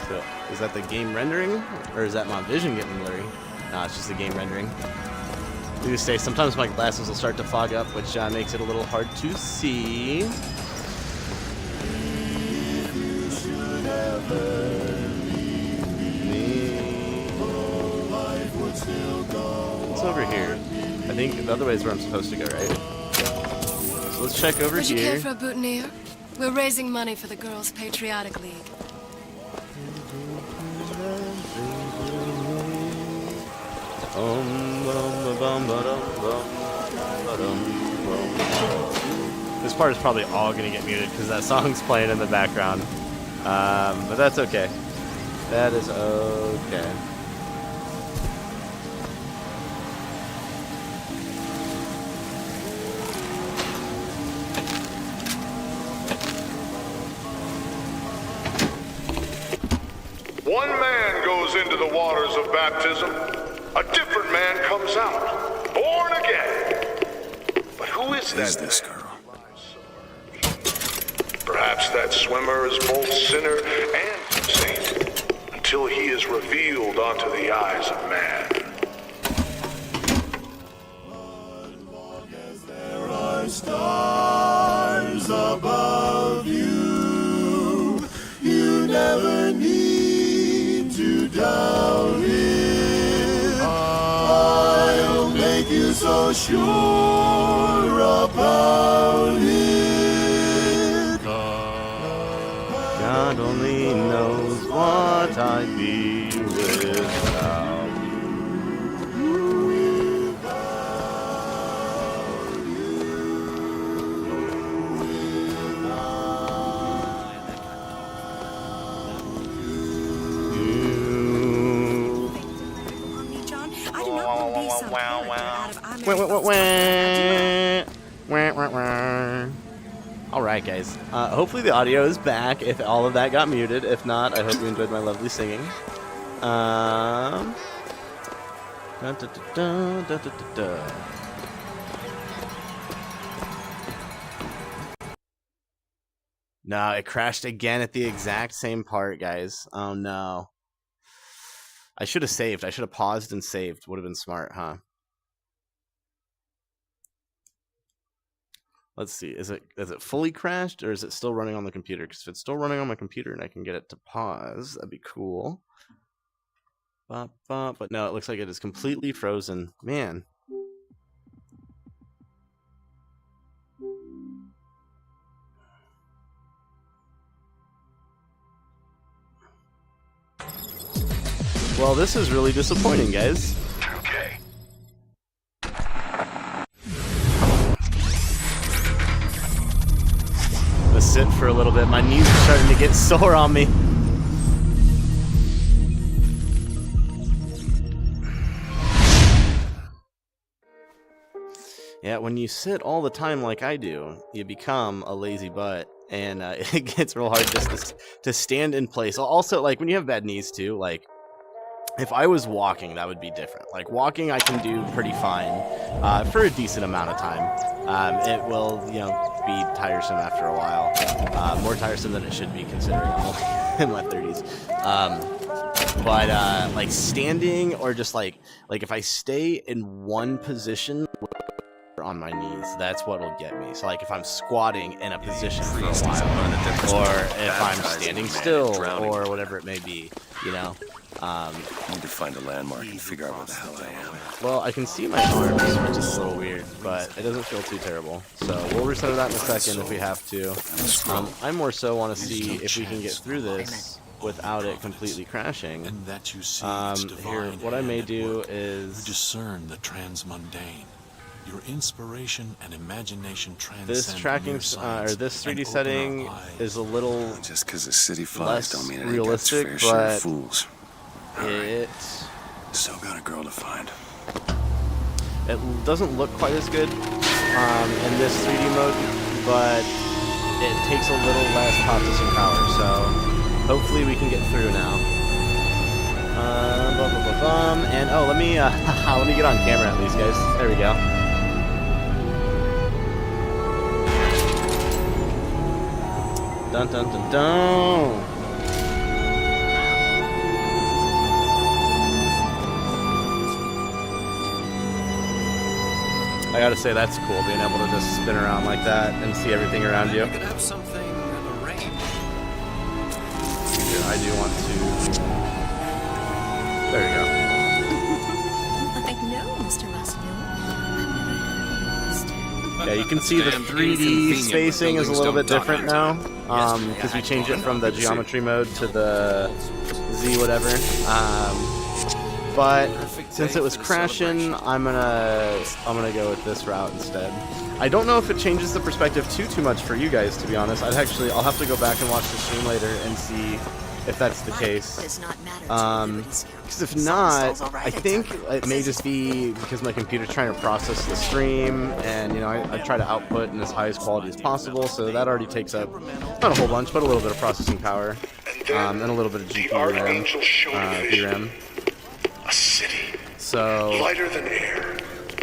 So, is that the game rendering? Or is that my vision getting blurry? No, it's just the game rendering. I do say sometimes my glasses will start to fog up, which makes it a little hard to see. What's over here? I think the other way is where I'm supposed to go, right? So let's check over Would you here. care for a boutonniere? We're raising money for the Girls' Patriotic League. This part is probably all going to get muted because that song's playing in the background. But that's okay. That is okay. One man goes into the waters of baptism, a different man comes out, born again. But who is that? Who's this girl? Perhaps that swimmer is both sinner and saint, until he is revealed onto the eyes of man. There are stars above you. You never need to doubt it. I'll make you so sure about it. God only knows what I'd be without John, I do not want to be some character out of American. Alright guys, hopefully the audio is back if all of that got muted. If not, I hope you enjoyed my lovely singing. No, it crashed again at the exact same part, guys. Oh no. I should have saved. I should have paused and saved. Would have been smart, huh? Let's see. Is it fully crashed or is it still running on the computer? Because if it's still running on my computer and I can get it to pause, that'd be cool. But no, it looks like it is completely frozen. Man. Well, this is really disappointing, guys. Okay. Let's sit for a little bit. My knees are starting to get sore on me. Yeah, when you sit all the time like I do, you become a lazy butt, and it gets real hard just to stand in place. Also, like, when you have bad knees, too, like, if I was walking, that would be different. Like, walking I can do pretty fine for a decent amount of time. It will, you know, be tiresome after a while. More tiresome than it should be, considering I'm only in my 30s. But like, standing or just, like if I stay in one position on my knees, that's what will get me. So like if I'm squatting in a position for a while, or if I'm standing still, or whatever it may be, you know. Need to find a landmark and figure out where the hell I am. Well, I can see my arms, which is a little weird, but it doesn't feel too terrible. So we'll reset that in a second if we have to. I more so want to see if we can get through this without it completely crashing. And that you see here, what I may do is discern the transmundane. Your inspiration and imagination transcend This tracking, or this 3D setting is a little just because the city flies don't mean it ain't got its realistic, fair share of but fools. it Still got a girl to find. it doesn't look quite as good in this 3D mode, but it takes a little less processing power, so hopefully we can get through now. And oh, let me get on camera at least, guys. There we go. Dun dun dun dun. I gotta say, that's cool, being able to just spin around like that and see everything around you. We could have something arranged. Here, I do want to. There we go. I know, Mr. Muscle. Yeah, you can see the 3D spacing is a little bit different now, because we changed it from the geometry mode to the Z whatever. But since it was crashing, I'm gonna go with this route instead. I don't know if it changes the perspective too much for you guys, to be honest. I'll have to go back and watch the stream later and see if that's the case. Because if not, I think it may just be because my computer's trying to process the stream, and you know, I try to output in as highest quality as possible, so that already takes up not a whole bunch, but a little bit of processing power, and a little bit of GPU VRAM. A city. So lighter than air.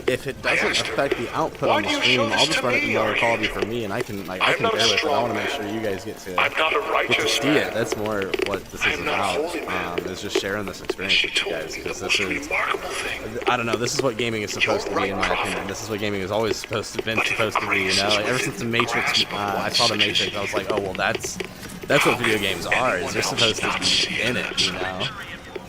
If it doesn't affect the output on the stream, I'll just run it in lower quality for me, and I can bear with it. I want to make sure you guys get to see it. That's more what this is about. Is just sharing this experience with you guys, because this is, I don't know, this is what gaming is supposed to be, in my opinion. This is what gaming is always supposed to be. You know, like, ever since the Matrix, I saw the Matrix, I was like, oh well, that's what video games are. Is they're supposed to be in it, you know.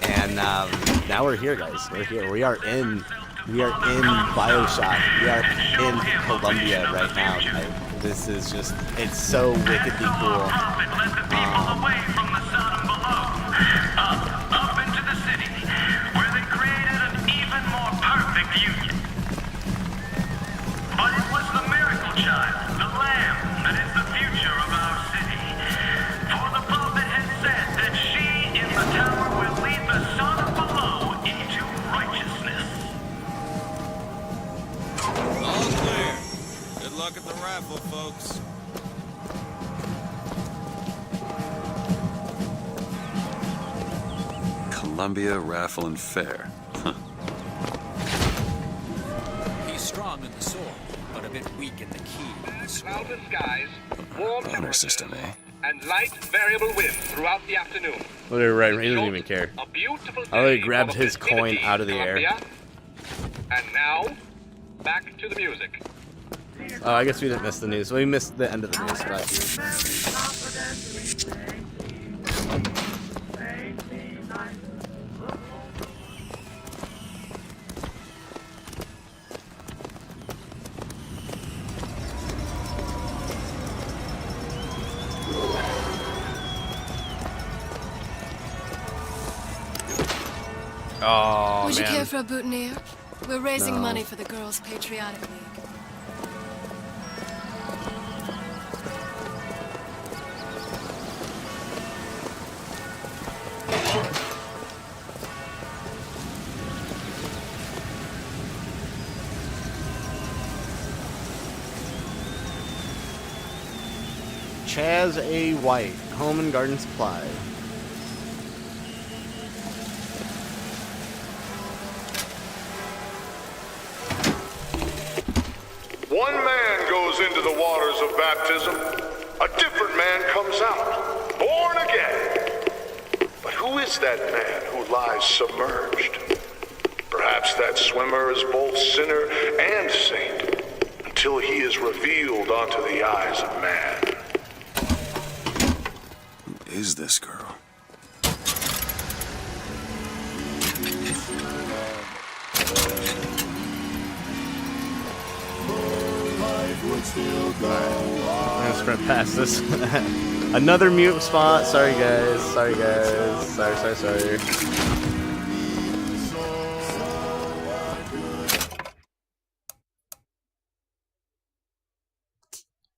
And now we're here, guys. We're here. We are in BioShock. We are in Colombia right now. Like, this is just, it's so wickedly cool. Up into the city, where they created an even more perfect union. But it was the miracle child, the lamb, that is the future of our city. For the prophet had said that she in the tower will lead the son of below into righteousness. All clear. Good luck at the raffle, folks. Columbia Raffle and Fair. Huh. He's strong in the sword, but a bit weak in the key. Cloudless skies, warm Honor system, eh? and light variable wind throughout the afternoon. Well, they're right. He doesn't even care. A beautiful I already day grabbed for the his coin festivities, out of the air. Columbia. And now, back to the music. Oh, I guess we didn't miss the news. We missed the end of the news, but oh, Would you man. care for a boutonniere? We're raising No. money for the Girls' Patriotic League. Chaz A. White, Home and Garden Supply. One man goes into the waters of baptism, a different man comes out, born again. But who is that man who lies submerged? Perhaps that swimmer is both sinner and saint, until he is revealed onto the eyes of man. Who is this girl? I'm gonna sprint past this. Another mute spot. Sorry, guys. Sorry.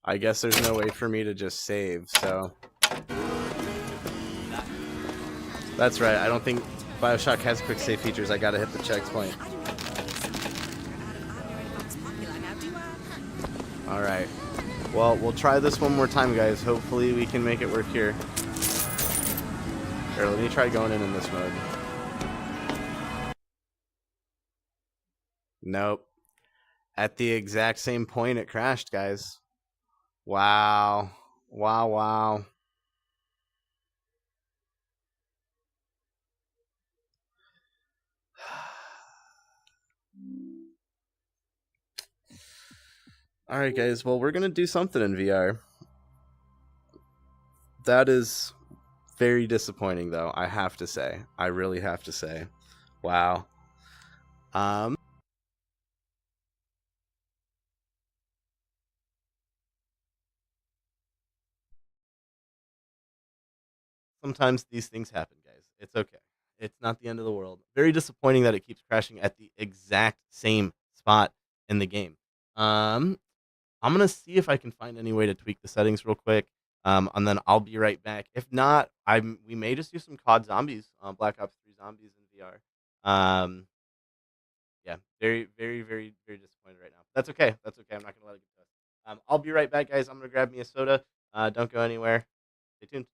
I guess there's no way for me to just save, so... That's right, I don't think BioShock has quick save features. I gotta hit the checkpoint. Alright. Well, we'll try this one more time, guys. Hopefully we can make it work here. Here, let me try going in this mode. Nope. At the exact same point it crashed, guys. Wow. Wow, wow. Alright, guys. Well, we're going to do something in VR. That is very disappointing, though, I have to say. I really have to say. Wow. Sometimes these things happen, guys. It's okay. It's not the end of the world. Very disappointing that it keeps crashing at the exact same spot in the game. I'm gonna see if I can find any way to tweak the settings real quick, and then I'll be right back. If not, we may just do some COD Zombies, Black Ops 3 Zombies in VR. Yeah, very, very, very, very disappointed right now. That's okay. That's okay. I'm not gonna let it get to us. I'll be right back, guys. I'm gonna grab me a soda. Don't go anywhere. Stay tuned.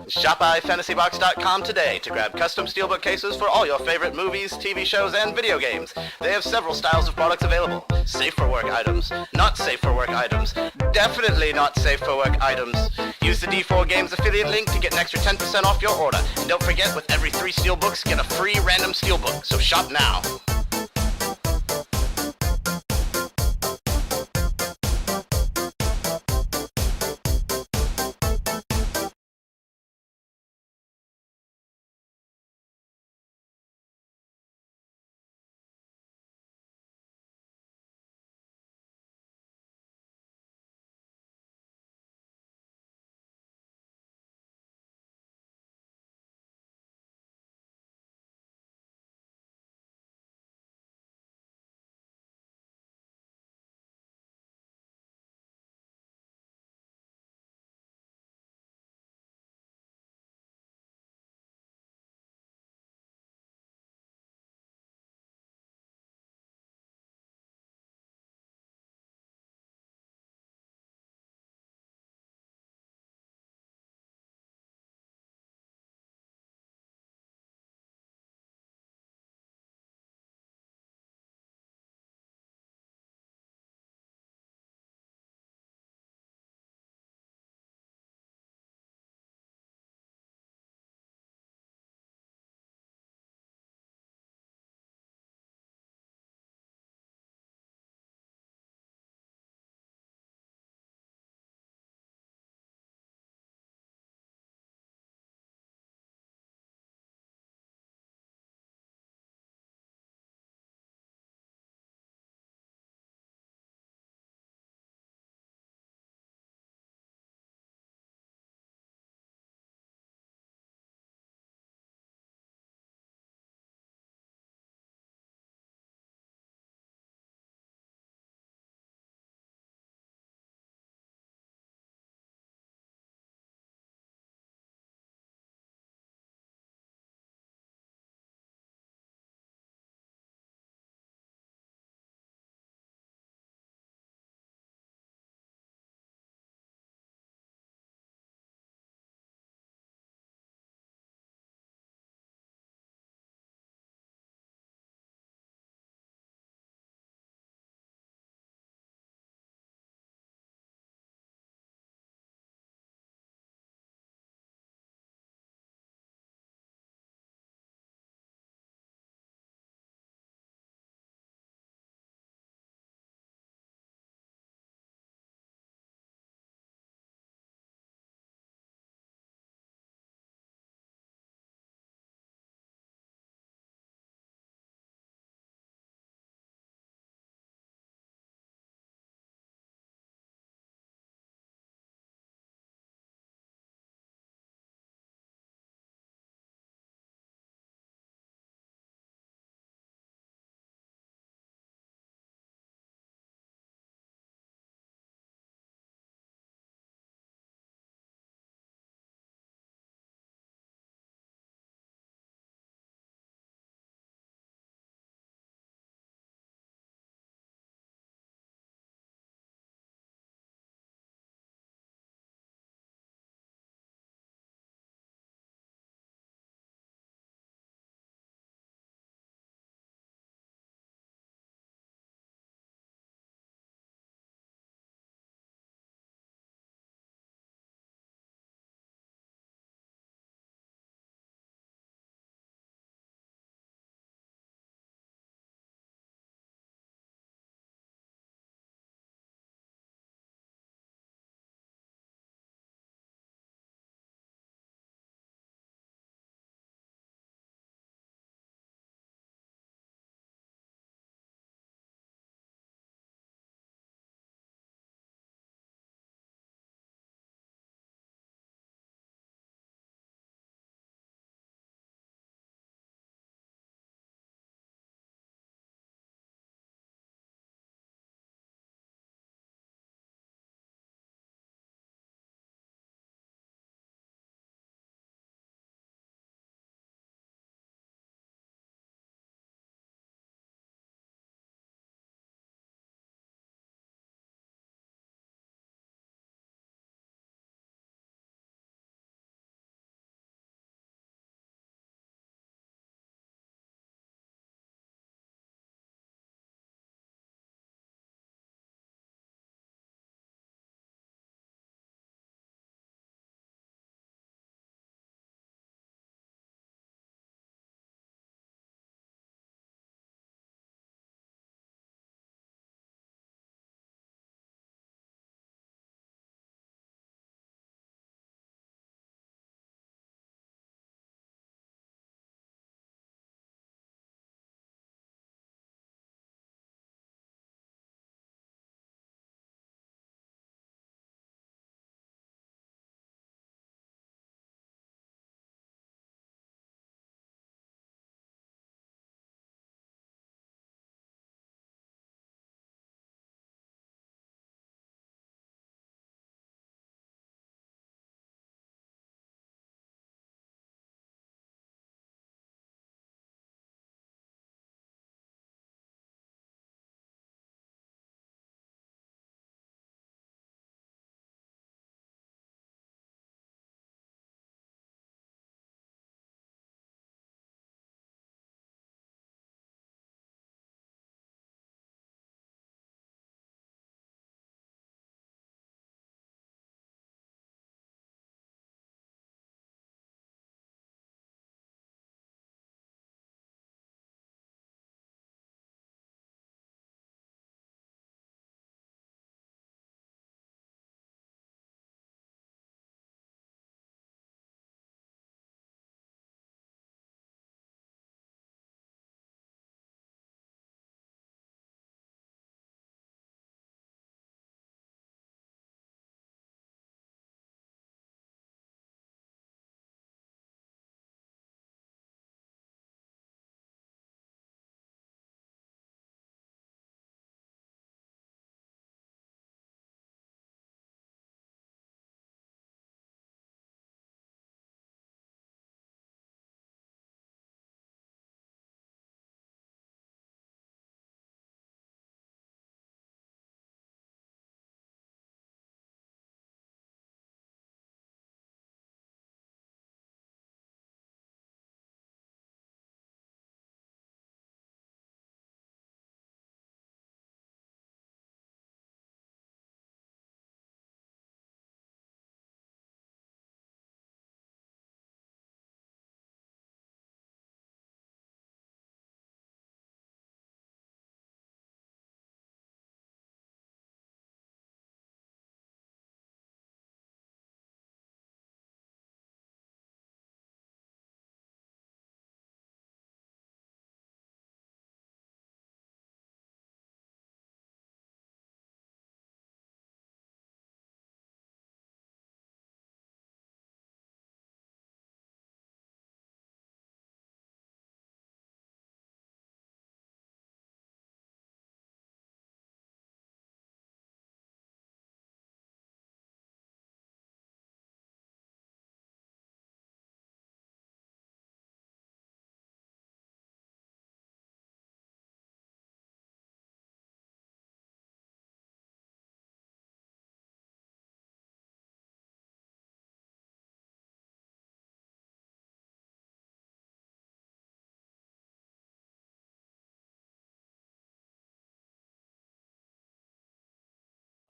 Shop iFantasyBox.com today to grab custom steelbook cases for all your favorite movies, TV shows, and video games. They have several styles of products available. Safe for work items, not safe for work items, definitely not safe for work items. Use the D4 Games affiliate link to get an extra 10% off your order. And don't forget, with every 3 steelbooks, get a free random steelbook. So shop now.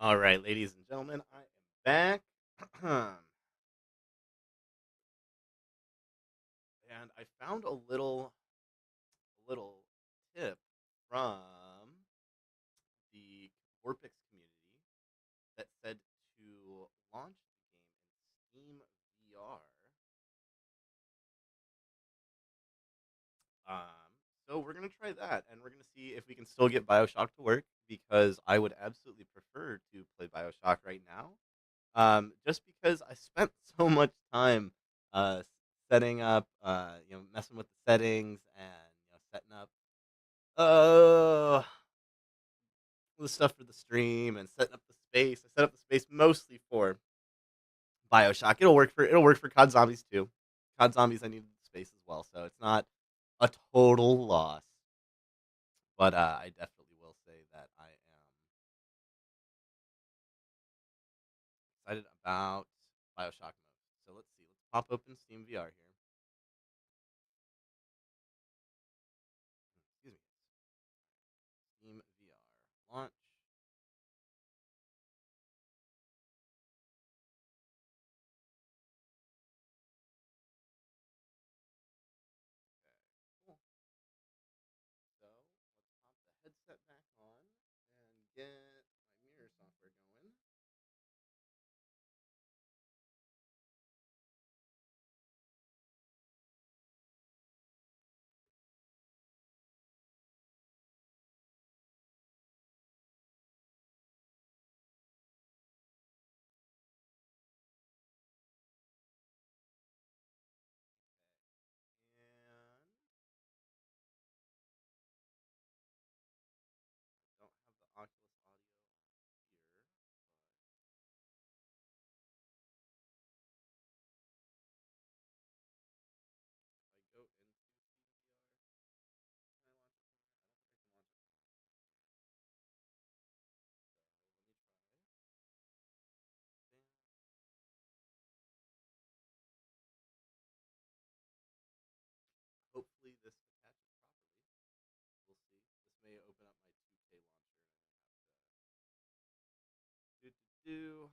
All right, ladies and gentlemen, I am back. And I found a little tip from the Warpix community that said to launch the game in Steam VR. So we're gonna try that, and we're gonna see if we can still get BioShock to work, because I would absolutely prefer to play BioShock right now. Just because I spent so much time uh, setting up, messing with the settings and setting up the stuff for the stream and setting up the space. I set up the space mostly for BioShock. It'll work for COD Zombies too. COD Zombies, I needed the space as well, so it's not a total loss. But I definitely will say that I am excited about BioShock mode. So let's see. Let's pop open Steam VR here. Excuse me. Steam VR launch. Cool. So let's pop the headset back on and get my mirror software going. Don't have the Oculus audio here, but if I go into hopefully this attaches properly. We'll see. This may open up my 2K launcher and I have to do.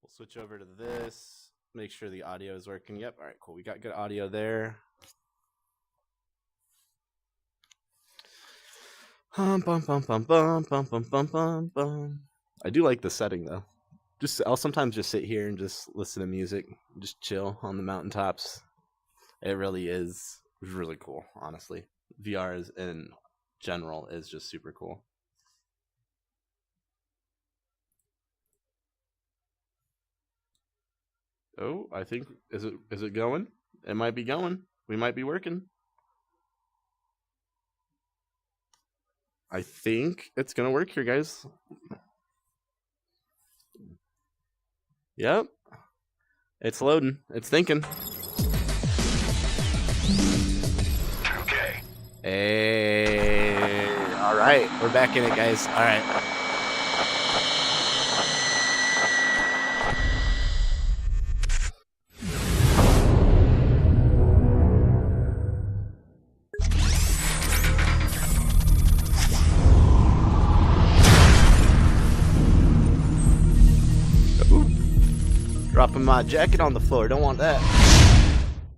We'll switch over to this. Make sure the audio is working. Yep. All right, cool. We got good audio there. Bum, bum, bum, bum, bum, bum, bum, bum, bum. I do like the setting though. I'll sometimes just sit here and just listen to music, just chill on the mountaintops. It really is really cool, honestly. VR is in general is just super cool. Oh, I think is it going? It might be going. We might be working. I think it's gonna work here, guys. Yep. It's loading. It's thinking. Okay. Hey. All right. We're back in it, guys. All right. Dropping my jacket on the floor. Don't want that.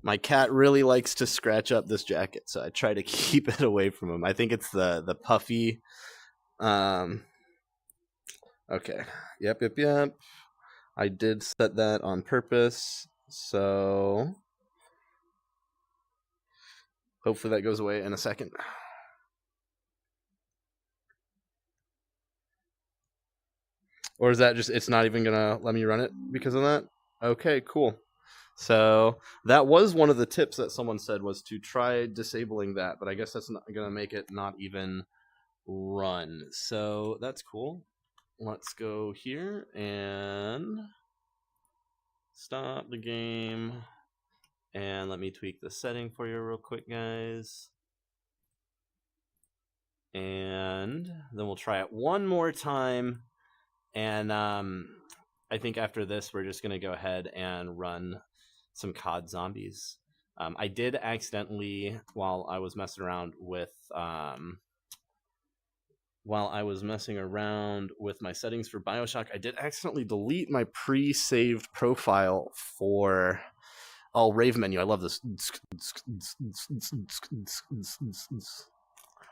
My cat really likes to scratch up this jacket, so I try to keep it away from him. I think it's the puffy. Okay. Yep. I did set that on purpose, so hopefully that goes away in a second. Or is that just, it's not even gonna let me run it because of that? Okay, cool. So that was one of the tips that someone said, was to try disabling that, but I guess that's not gonna make it not even run. So that's cool. Let's go here and stop the game. And let me tweak the setting for you real quick, guys. And then we'll try it one more time. And I think after this, we're just going to go ahead and run some COD Zombies. I did accidentally, while I was messing around with my settings for BioShock, I did accidentally delete my pre-saved profile for rave menu. I love this.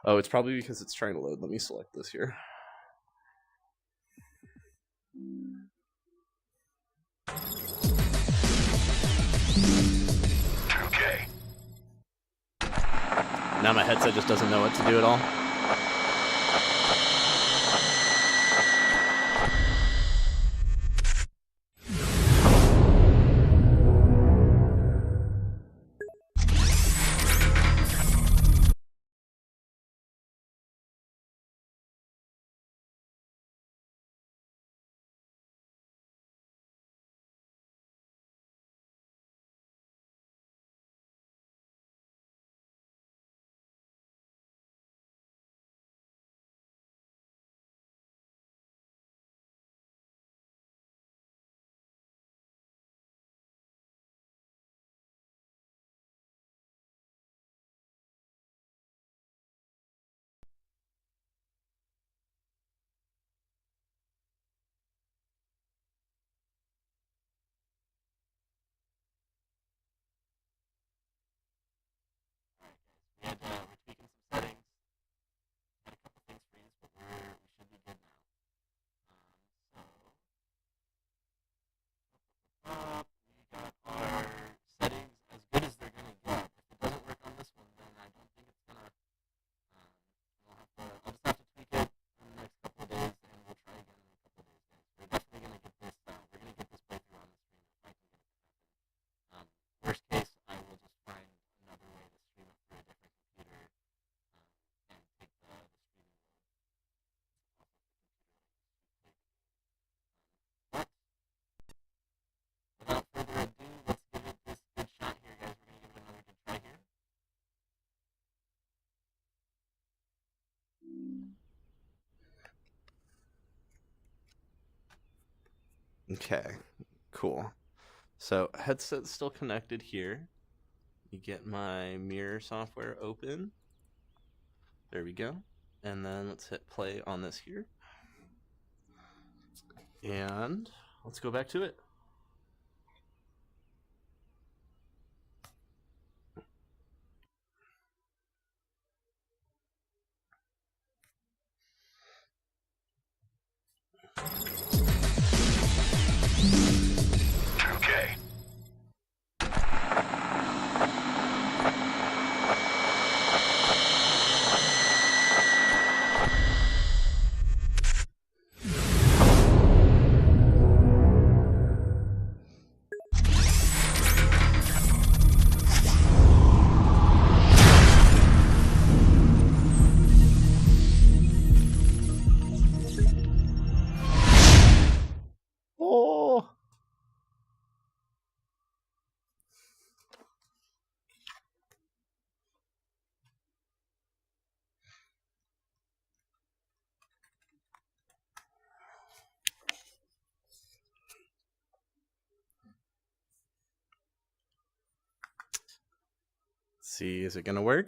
Oh, it's probably because it's trying to load. Let me select this here. Okay. Now my headset just doesn't know what to do at all. Okay, cool. So headset's still connected here. You get my mirror software open. There we go. And then let's hit play on this here. And let's go back to it. Okay. Oh. See, is it gonna work?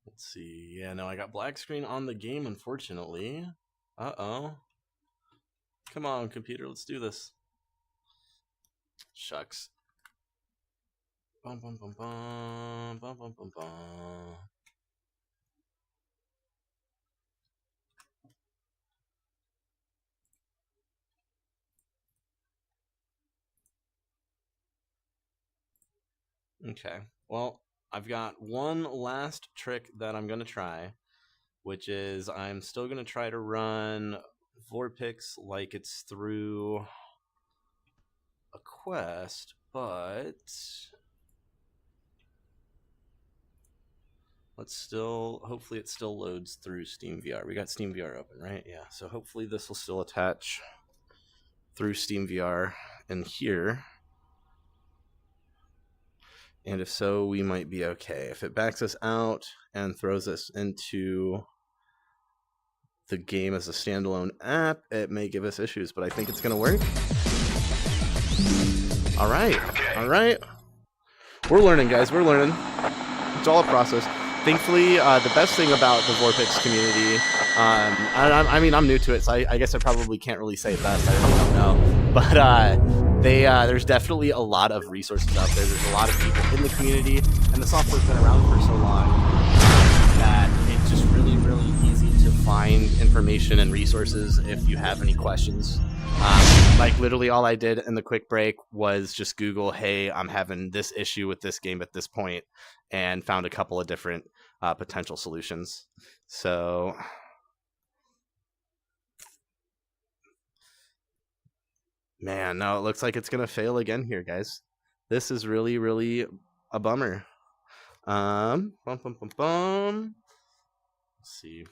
Let's see. Yeah, no, I got black screen on the game, unfortunately. Uh-oh. Come on, computer, let's do this. Shucks. Bum, bum, bum, bum, bum, bum, bum, bum. Okay, well, I've got one last trick that I'm going to try, which is I'm still going to try to run Vorpix like it's through a quest, but let's still, hopefully it still loads through SteamVR. We got SteamVR open, right? Yeah, so hopefully this will still attach through SteamVR in here. And if so, we might be okay. If it backs us out and throws us into the game as a standalone app, it may give us issues, but I think it's going to work. All right. We're learning, guys. We're learning. It's all a process. Thankfully, the best thing about the Vorpix community, I mean, I'm new to it, so I guess I probably can't really say best. I really don't know. But there's definitely a lot of resources out there. There's a lot of people in the community, and the software's been around for so long that it's just really, really easy to find information and resources if you have any questions. Like literally all I did in the quick break was just Google, hey, I'm having this issue with this game at this point, and found a couple of different potential solutions. So man, no, it looks like it's gonna fail again here, guys. This is really, really a bummer. Let's see.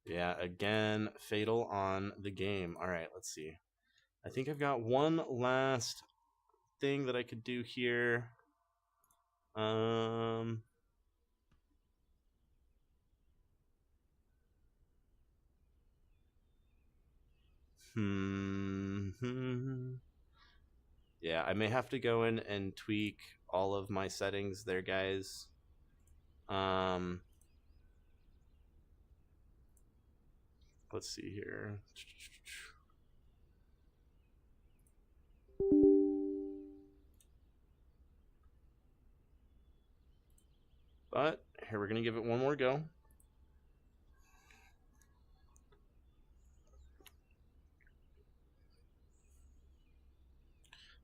Yeah, again, fatal on the game. All right, let's see. I think I've got one last thing that I could do here. Yeah, I may have to go in and tweak all of my settings there, guys. Let's see here. But here, we're going to give it one more go.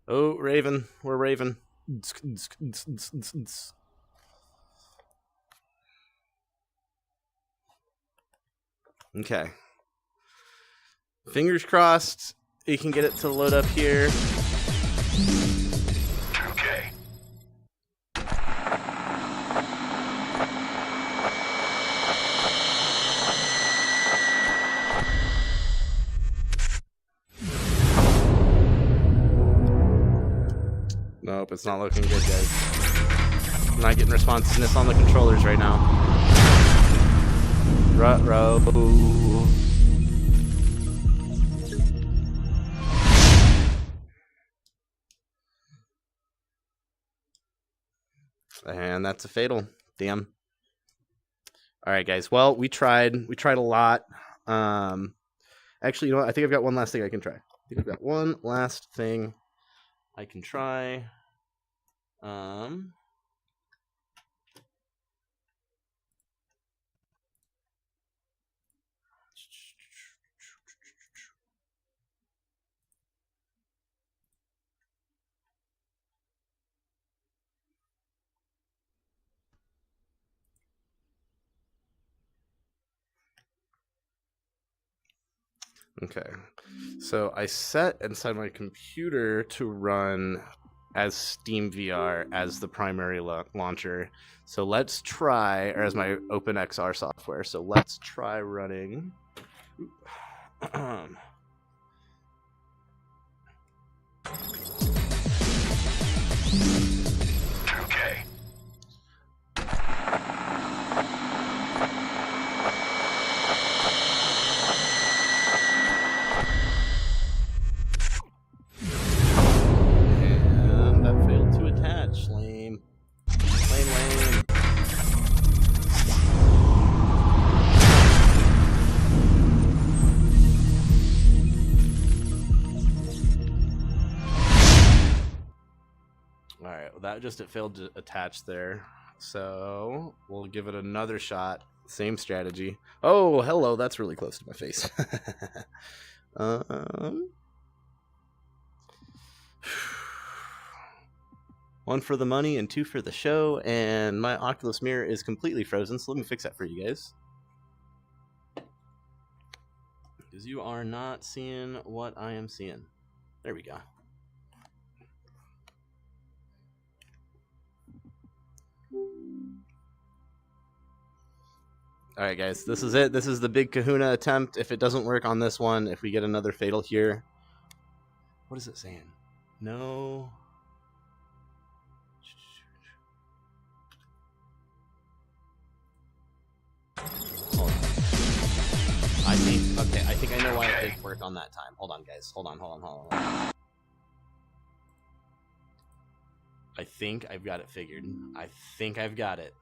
Oh, Raven. We're Raven. Okay. Fingers crossed you can get it to load up here. Okay. Nope, it's not looking good, guys. I'm not getting responsiveness on the controllers right now. Ruh-roh. And that's a fatal. Damn. All right, guys. Well, we tried a lot. Actually, you know what? I think I've got one last thing I can try. Okay, so I set inside my computer to run as Steam VR as the primary launcher. So let's try, or as my OpenXR software. So let's try running. Okay. And that failed to attach. Lame. Lame. Alright, well that just, it failed to attach there. So we'll give it another shot. Same strategy. Oh, hello, that's really close to my face. One for the money and two for the show, and my Oculus mirror is completely frozen, so let me fix that for you guys. Because you are not seeing what I am seeing. There we go. All right, guys, this is it. This is the big kahuna attempt. If it doesn't work on this one, if we get another fatal here. What is it saying? No. Hold on. I think I know why it didn't work on that time. Hold on, guys. Hold on. I think I've got it figured. I think I've got it.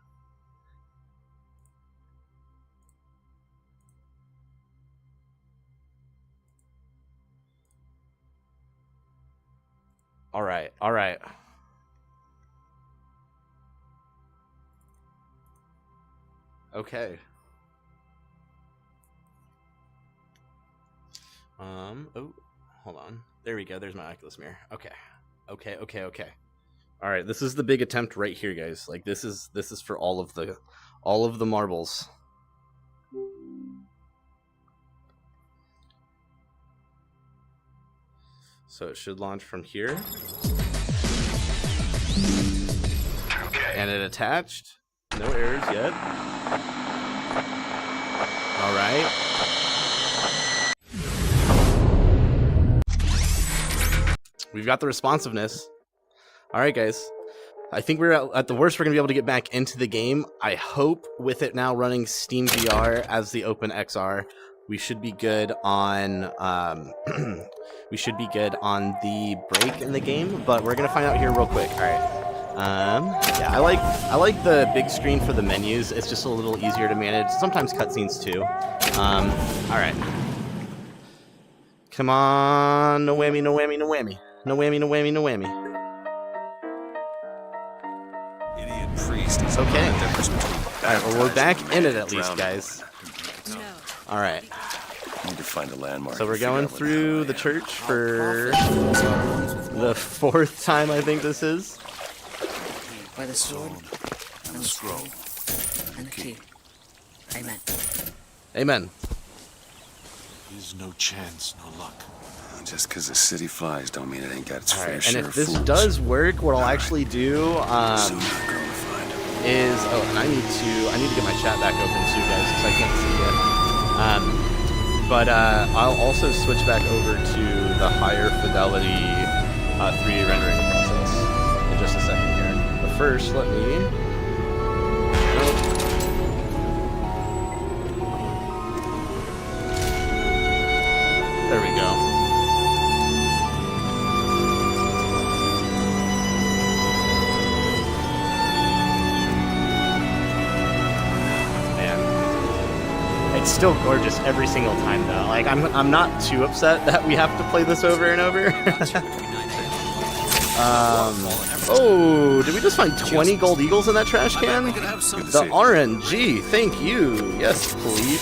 All right. Okay. Oh, hold on. There we go. There's my Oculus mirror. Okay. All right, this is the big attempt right here, guys. Like this is for all of the marbles. So it should launch from here. And it attached. No errors yet. All right. We've got the responsiveness. All right, guys. I think we're at the worst, we're going to be able to get back into the game. I hope with it now running Steam VR as the Open XR, we should be good on the break in the game, but we're going to find out here real quick. All right. Yeah, I like the big screen for the menus. It's just a little easier to manage. Sometimes cutscenes too. All right. Come on, no whammy. No whammy. Idiot priest. It's okay. Alright, well, we're back in it at least, guys. Alright. Need to find a landmark. So we're going through the church for the 4th time, I think this is. By the sword and the scroll and the key. Amen. Amen. There's no chance, no luck. Just because the city flies don't mean it ain't got its fair And share if of this fools. does work, what I'll actually do is and I need to get my chat back open too, guys, because I can't see it. But I'll also switch back over to the higher fidelity 3D rendering process in just a second here. But first, let me. There we go. It's still gorgeous every single time, though. Like I'm not too upset that we have to play this over and over. Oh, did we just find 20 gold eagles in that trash can? The RNG, thank you. Yes, please.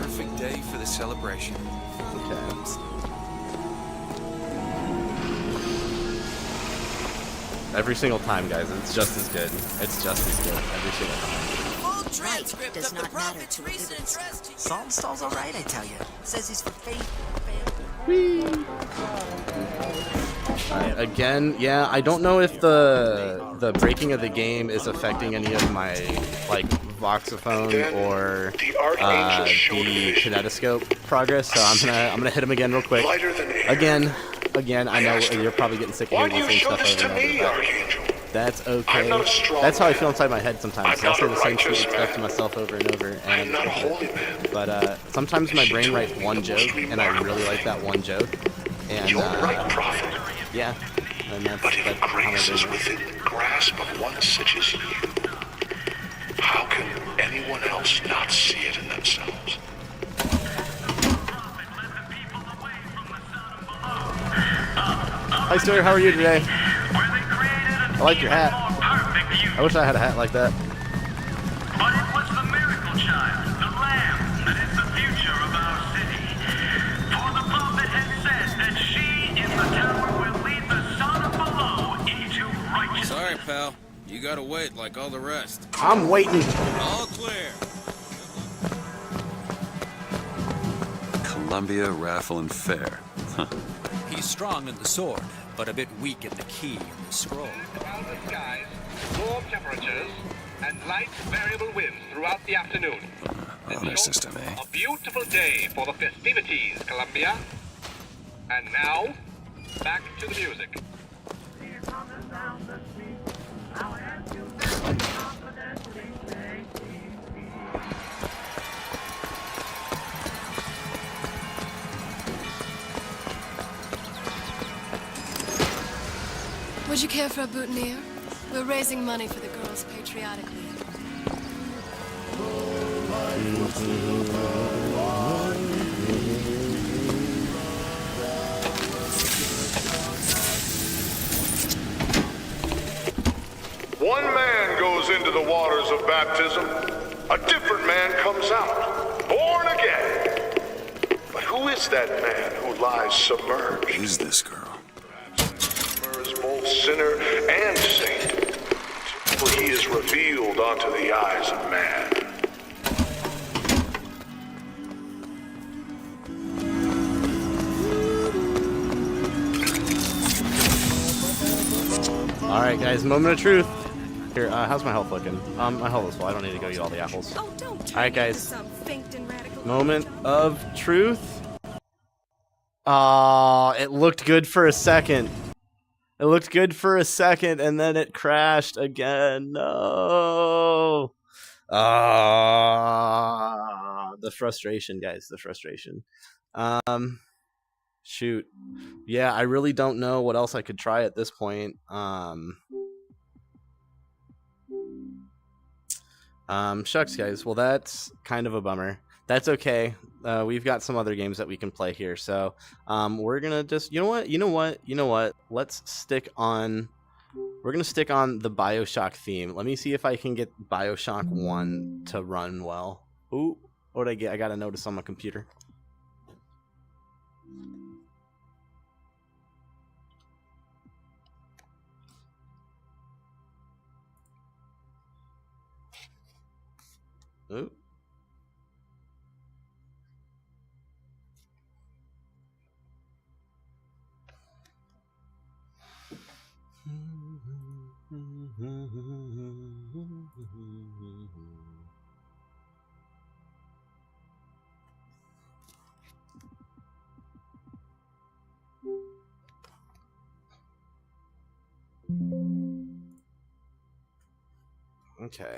Perfect day for the celebration. Okay. Every single time, guys, it's just as good. It's just as good every single time. Full transcript does of the not matter prophet's to a recent liberty address to you. Saltonstall's alright, I tell you. Says he's for faith, Alright, again, yeah, I don't know if the breaking of the game is affecting any of my like voxophone or the kinetoscope progress, so I'm gonna hit him again real quick. Again, I know you're probably getting sick of hearing the same stuff over and over, but that's okay. That's how I feel inside my head sometimes. So I'll say the same stupid stuff to myself over and over, and but sometimes my brain writes one joke, and I really like that one joke, and yeah, and that's Grace is within the grasp of one such as you. How can anyone else not see it in themselves? Hi, Stuart. How are you today? I like your hat. I wish I had a hat like that. But it was the miracle child, the lamb, that is the future of our city. For the prophet had said that she in the tower will lead the son of below into righteousness. Sorry, pal. You gotta wait like all the rest. I'm waiting. All clear. Columbia Raffle and Fair. Huh. He's strong in the sword, but a bit weak in the key and the scroll. Out of disguise, warm temperatures, and light variable winds throughout the afternoon. Honor system, eh? A beautiful day for the festivities, Columbia. And now, back to the music. Would you care for a boutonniere? We're raising money for the girls patriotically. One man goes into the waters of baptism, a different man comes out, born again. But who is that man who lies submerged? Who's this girl? Is both sinner and saint, for he is revealed unto the eyes of man. Alright guys, moment of truth. Here, how's my health looking? My health is full. I don't need to go eat all the apples. Alright guys. Moment of truth. It looked good for a second. It looked good for a second, and then it crashed again. No. The frustration, guys. The frustration. Shoot. Yeah, I really don't know what else I could try at this point. Shucks, guys. Well, that's kind of a bummer. That's okay. We've got some other games that we can play here. So we're going to just, you know what? Let's stick on, we're going to stick on the BioShock theme. Let me see if I can get BioShock 1 to run well. Ooh, what did I get? I got a notice on my computer. Ooh. Okay.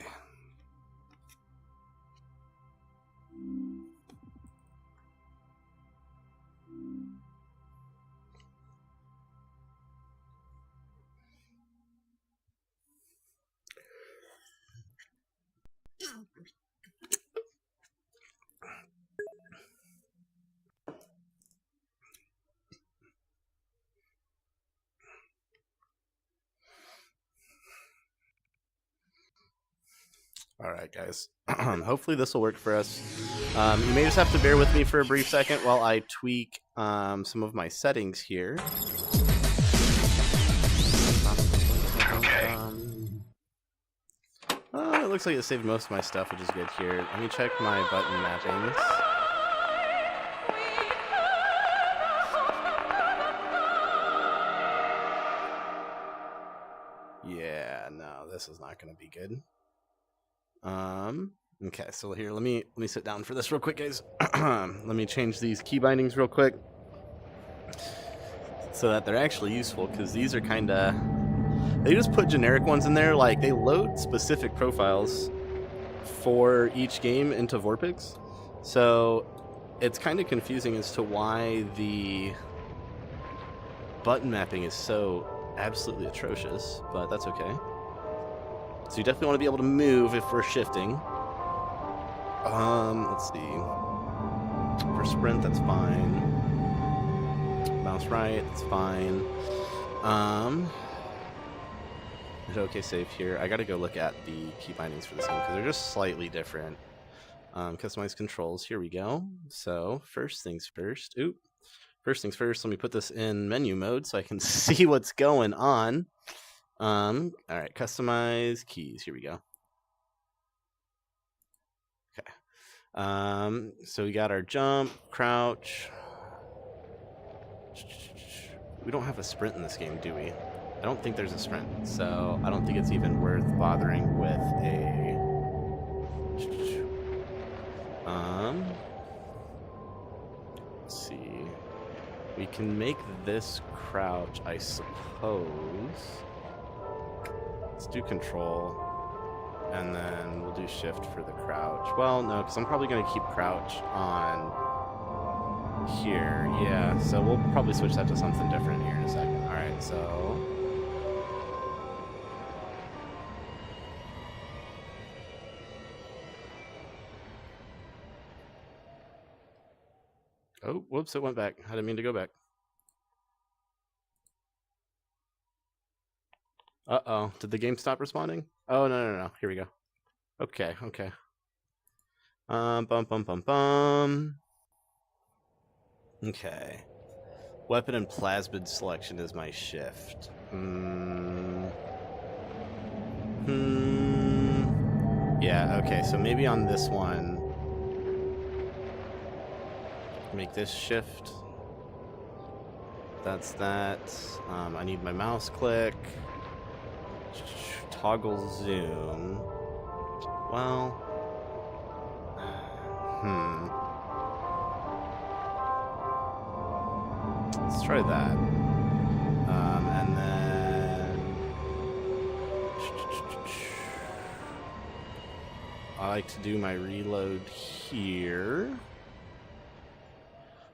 All right, guys. Hopefully this will work for us. You may just have to bear with me for a brief second while I tweak some of my settings here. It looks like it saved most of my stuff, which is good here. Let me check my button mappings. Yeah, no, this is not going to be good. Okay, so here, let me sit down for this real quick, guys. Let me change these key bindings real quick so that they're actually useful, because these are kind of, they just put generic ones in there. Like, they load specific profiles for each game into Vorpix, so it's kind of confusing as to why the button mapping is so absolutely atrocious, but that's okay. So you definitely want to be able to move if we're shifting. Let's see. For sprint, that's fine. Mouse right, that's fine. Hit OK save here. I gotta go look at the key bindings for this game because they're just slightly different. Customize controls. Here we go. So first things first. First things first. Let me put this in menu mode so I can see what's going on. All right, customize keys. Here we go. Okay. So we got our jump, crouch. We don't have a sprint in this game, do we? I don't think there's a sprint, so I don't think it's even worth bothering with a... Let's see. We can make this crouch, I suppose. Let's do control, and then we'll do shift for the crouch. Well, no, because I'm probably going to keep crouch on here. Yeah, so we'll probably switch that to something different here in a second. All right, so... Oh, whoops, it went back. I didn't mean to go back. Uh-oh, did the game stop responding? Oh, no. Here we go. Okay. Bum. Okay. Weapon and plasmid selection is my shift. Yeah, okay, so maybe on this one, make this shift. That's that. I need my mouse click. Toggle zoom. Well, let's try that. And then I like to do my reload here.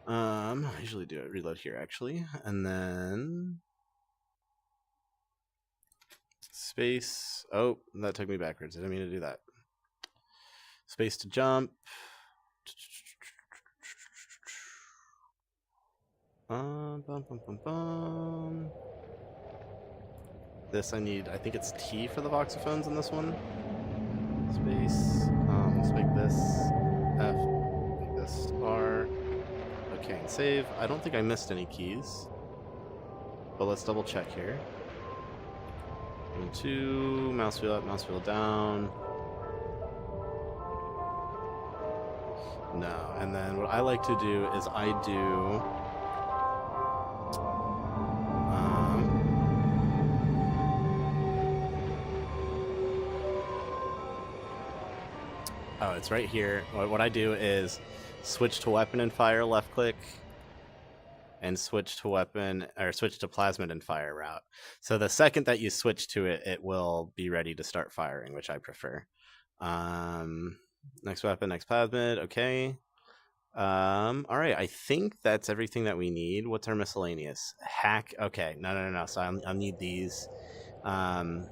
I usually do it reload here actually, and then space. Oh, that took me backwards. I didn't mean to do that. Space to jump. This I need. I think it's T for the voxophones in this one. Space. Let's make this F. Make this R. Okay, and save. I don't think I missed any keys, but let's double check here. 1, 2, mouse wheel up, mouse wheel down. No, and then what I like to do is I do oh, it's right here. What I do is switch to weapon and fire, left click, and switch to weapon, or switch to plasmid and fire route. So the second that you switch to it, it will be ready to start firing, which I prefer. Next weapon, next plasmid, okay. All right, I think that's everything that we need. What's our miscellaneous? Hack, okay, no. So I'll need these. Boom,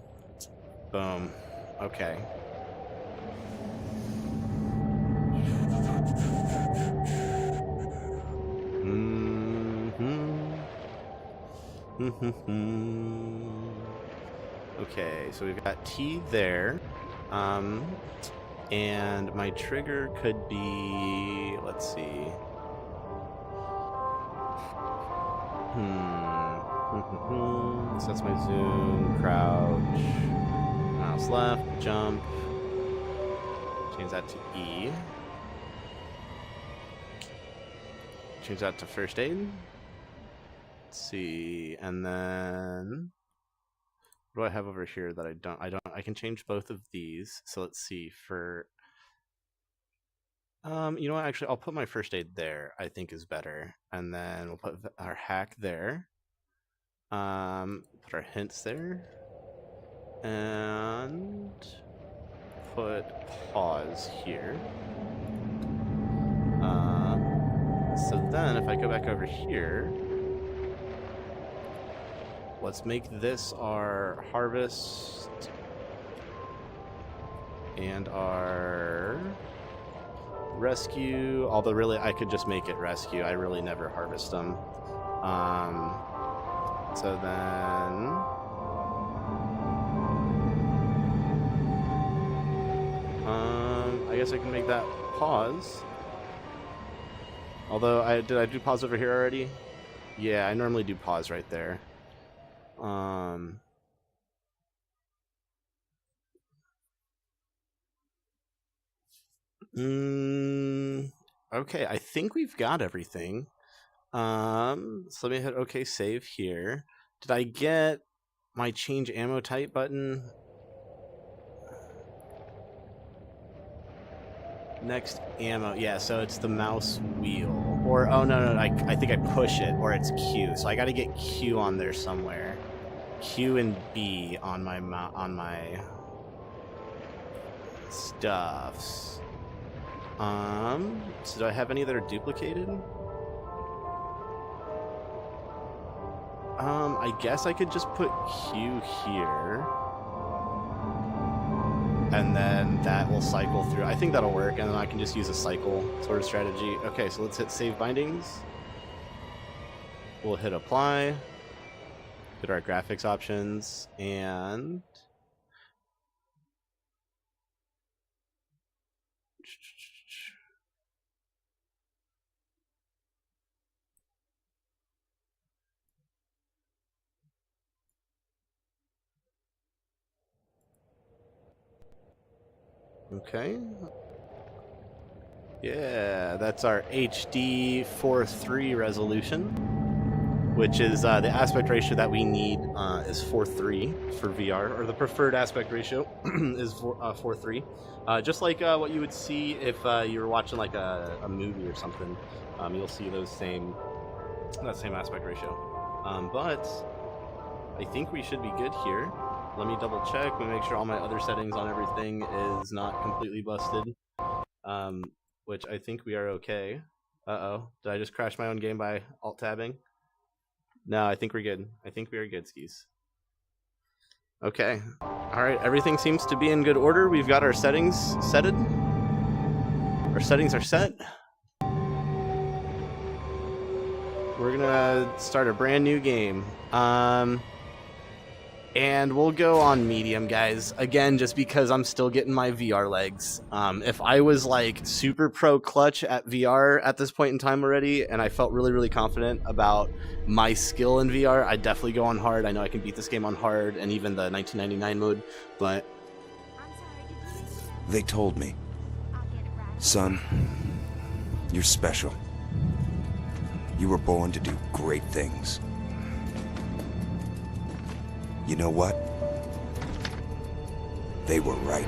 okay. Okay, so we've got T there. And my trigger could be, let's see. So that's my zoom, crouch, mouse left, jump. Change that to E. Change that to first aid. Let's see, and then what do I have over here that I don't? I can change both of these. So let's see for. You know what? Actually, I'll put my first aid there. I think is better, and then we'll put our hack there. Put our hints there, and put pause here. So then, if I go back over here. Let's make this our harvest and our rescue. Although really I could just make it rescue. I really never harvest them. So then I guess I can make that pause. Although did I do pause over here already? Yeah, I normally do pause right there. Okay, I think we've got everything. So let me hit OK save here. Did I get my change ammo type button. Next ammo, yeah, so it's the mouse wheel. Or, oh no, I think I push it, or it's Q. So I gotta get Q on there somewhere. Q and B on my stuffs. So do I have any that are duplicated? I guess I could just put Q here. And then that will cycle through. I think that'll work, and then I can just use a cycle sort of strategy. Okay, so let's hit save bindings. We'll hit apply. Hit our graphics options, and okay. Yeah, that's our HD 4:3 resolution, which is the aspect ratio that we need is 4:3 for VR, or the preferred aspect ratio is 4:3. Just like what you would see if you were watching like a movie or something. You'll see that same aspect ratio. But I think we should be good here. Let me double check. Let me make sure all my other settings on everything is not completely busted. Which I think we are okay. Uh-oh. Did I just crash my own game by alt-tabbing? No, I think we're good. I think we are good, skis. Okay. Alright, everything seems to be in good order. We've got our settings setted. Our settings are set. We're gonna start a brand new game. And we'll go on medium, guys. Again, just because I'm still getting my VR legs. If I was like super pro clutch at VR at this point in time already, and I felt really, really confident about my skill in VR, I'd definitely go on hard. I know I can beat this game on hard and even the 1999 mode, but... They told me. Son, you're special. You were born to do great things. You know what? They were right.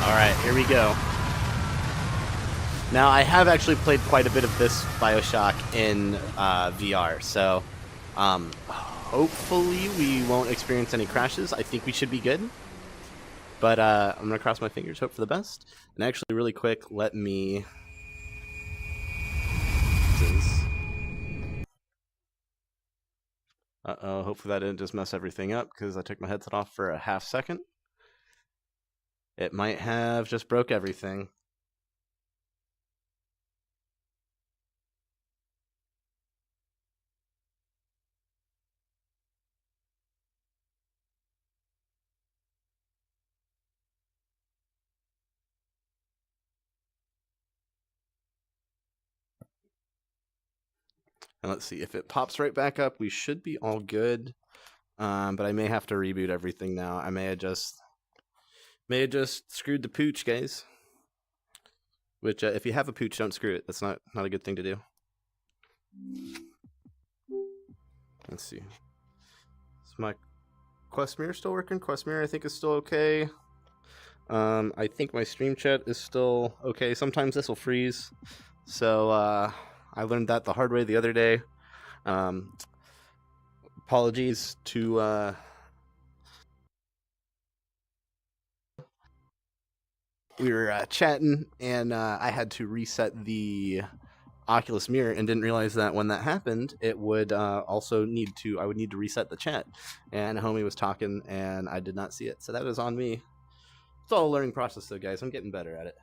Alright, here we go. Now, I have actually played quite a bit of this BioShock in VR, so hopefully we won't experience any crashes. I think we should be good. But I'm going to cross my fingers, hope for the best. And actually, really quick, let me... Uh-oh, hopefully that didn't just mess everything up, because I took my headset off for a half second. It might have just broke everything. And let's see, if it pops right back up, we should be all good. But I may have to reboot everything now. I may have just screwed the pooch, guys. Which, if you have a pooch, don't screw it. That's not a good thing to do. Let's see. Is my quest mirror still working? Quest mirror, I think, is still okay. I think my stream chat is still okay. Sometimes this will freeze. So, I learned that the hard way the other day. Apologies to we were chatting, and I had to reset the Oculus mirror and didn't realize that when that happened, it would also need to reset the chat. And homie was talking, and I did not see it, so that was on me. It's all a learning process, though, guys. I'm getting better at it.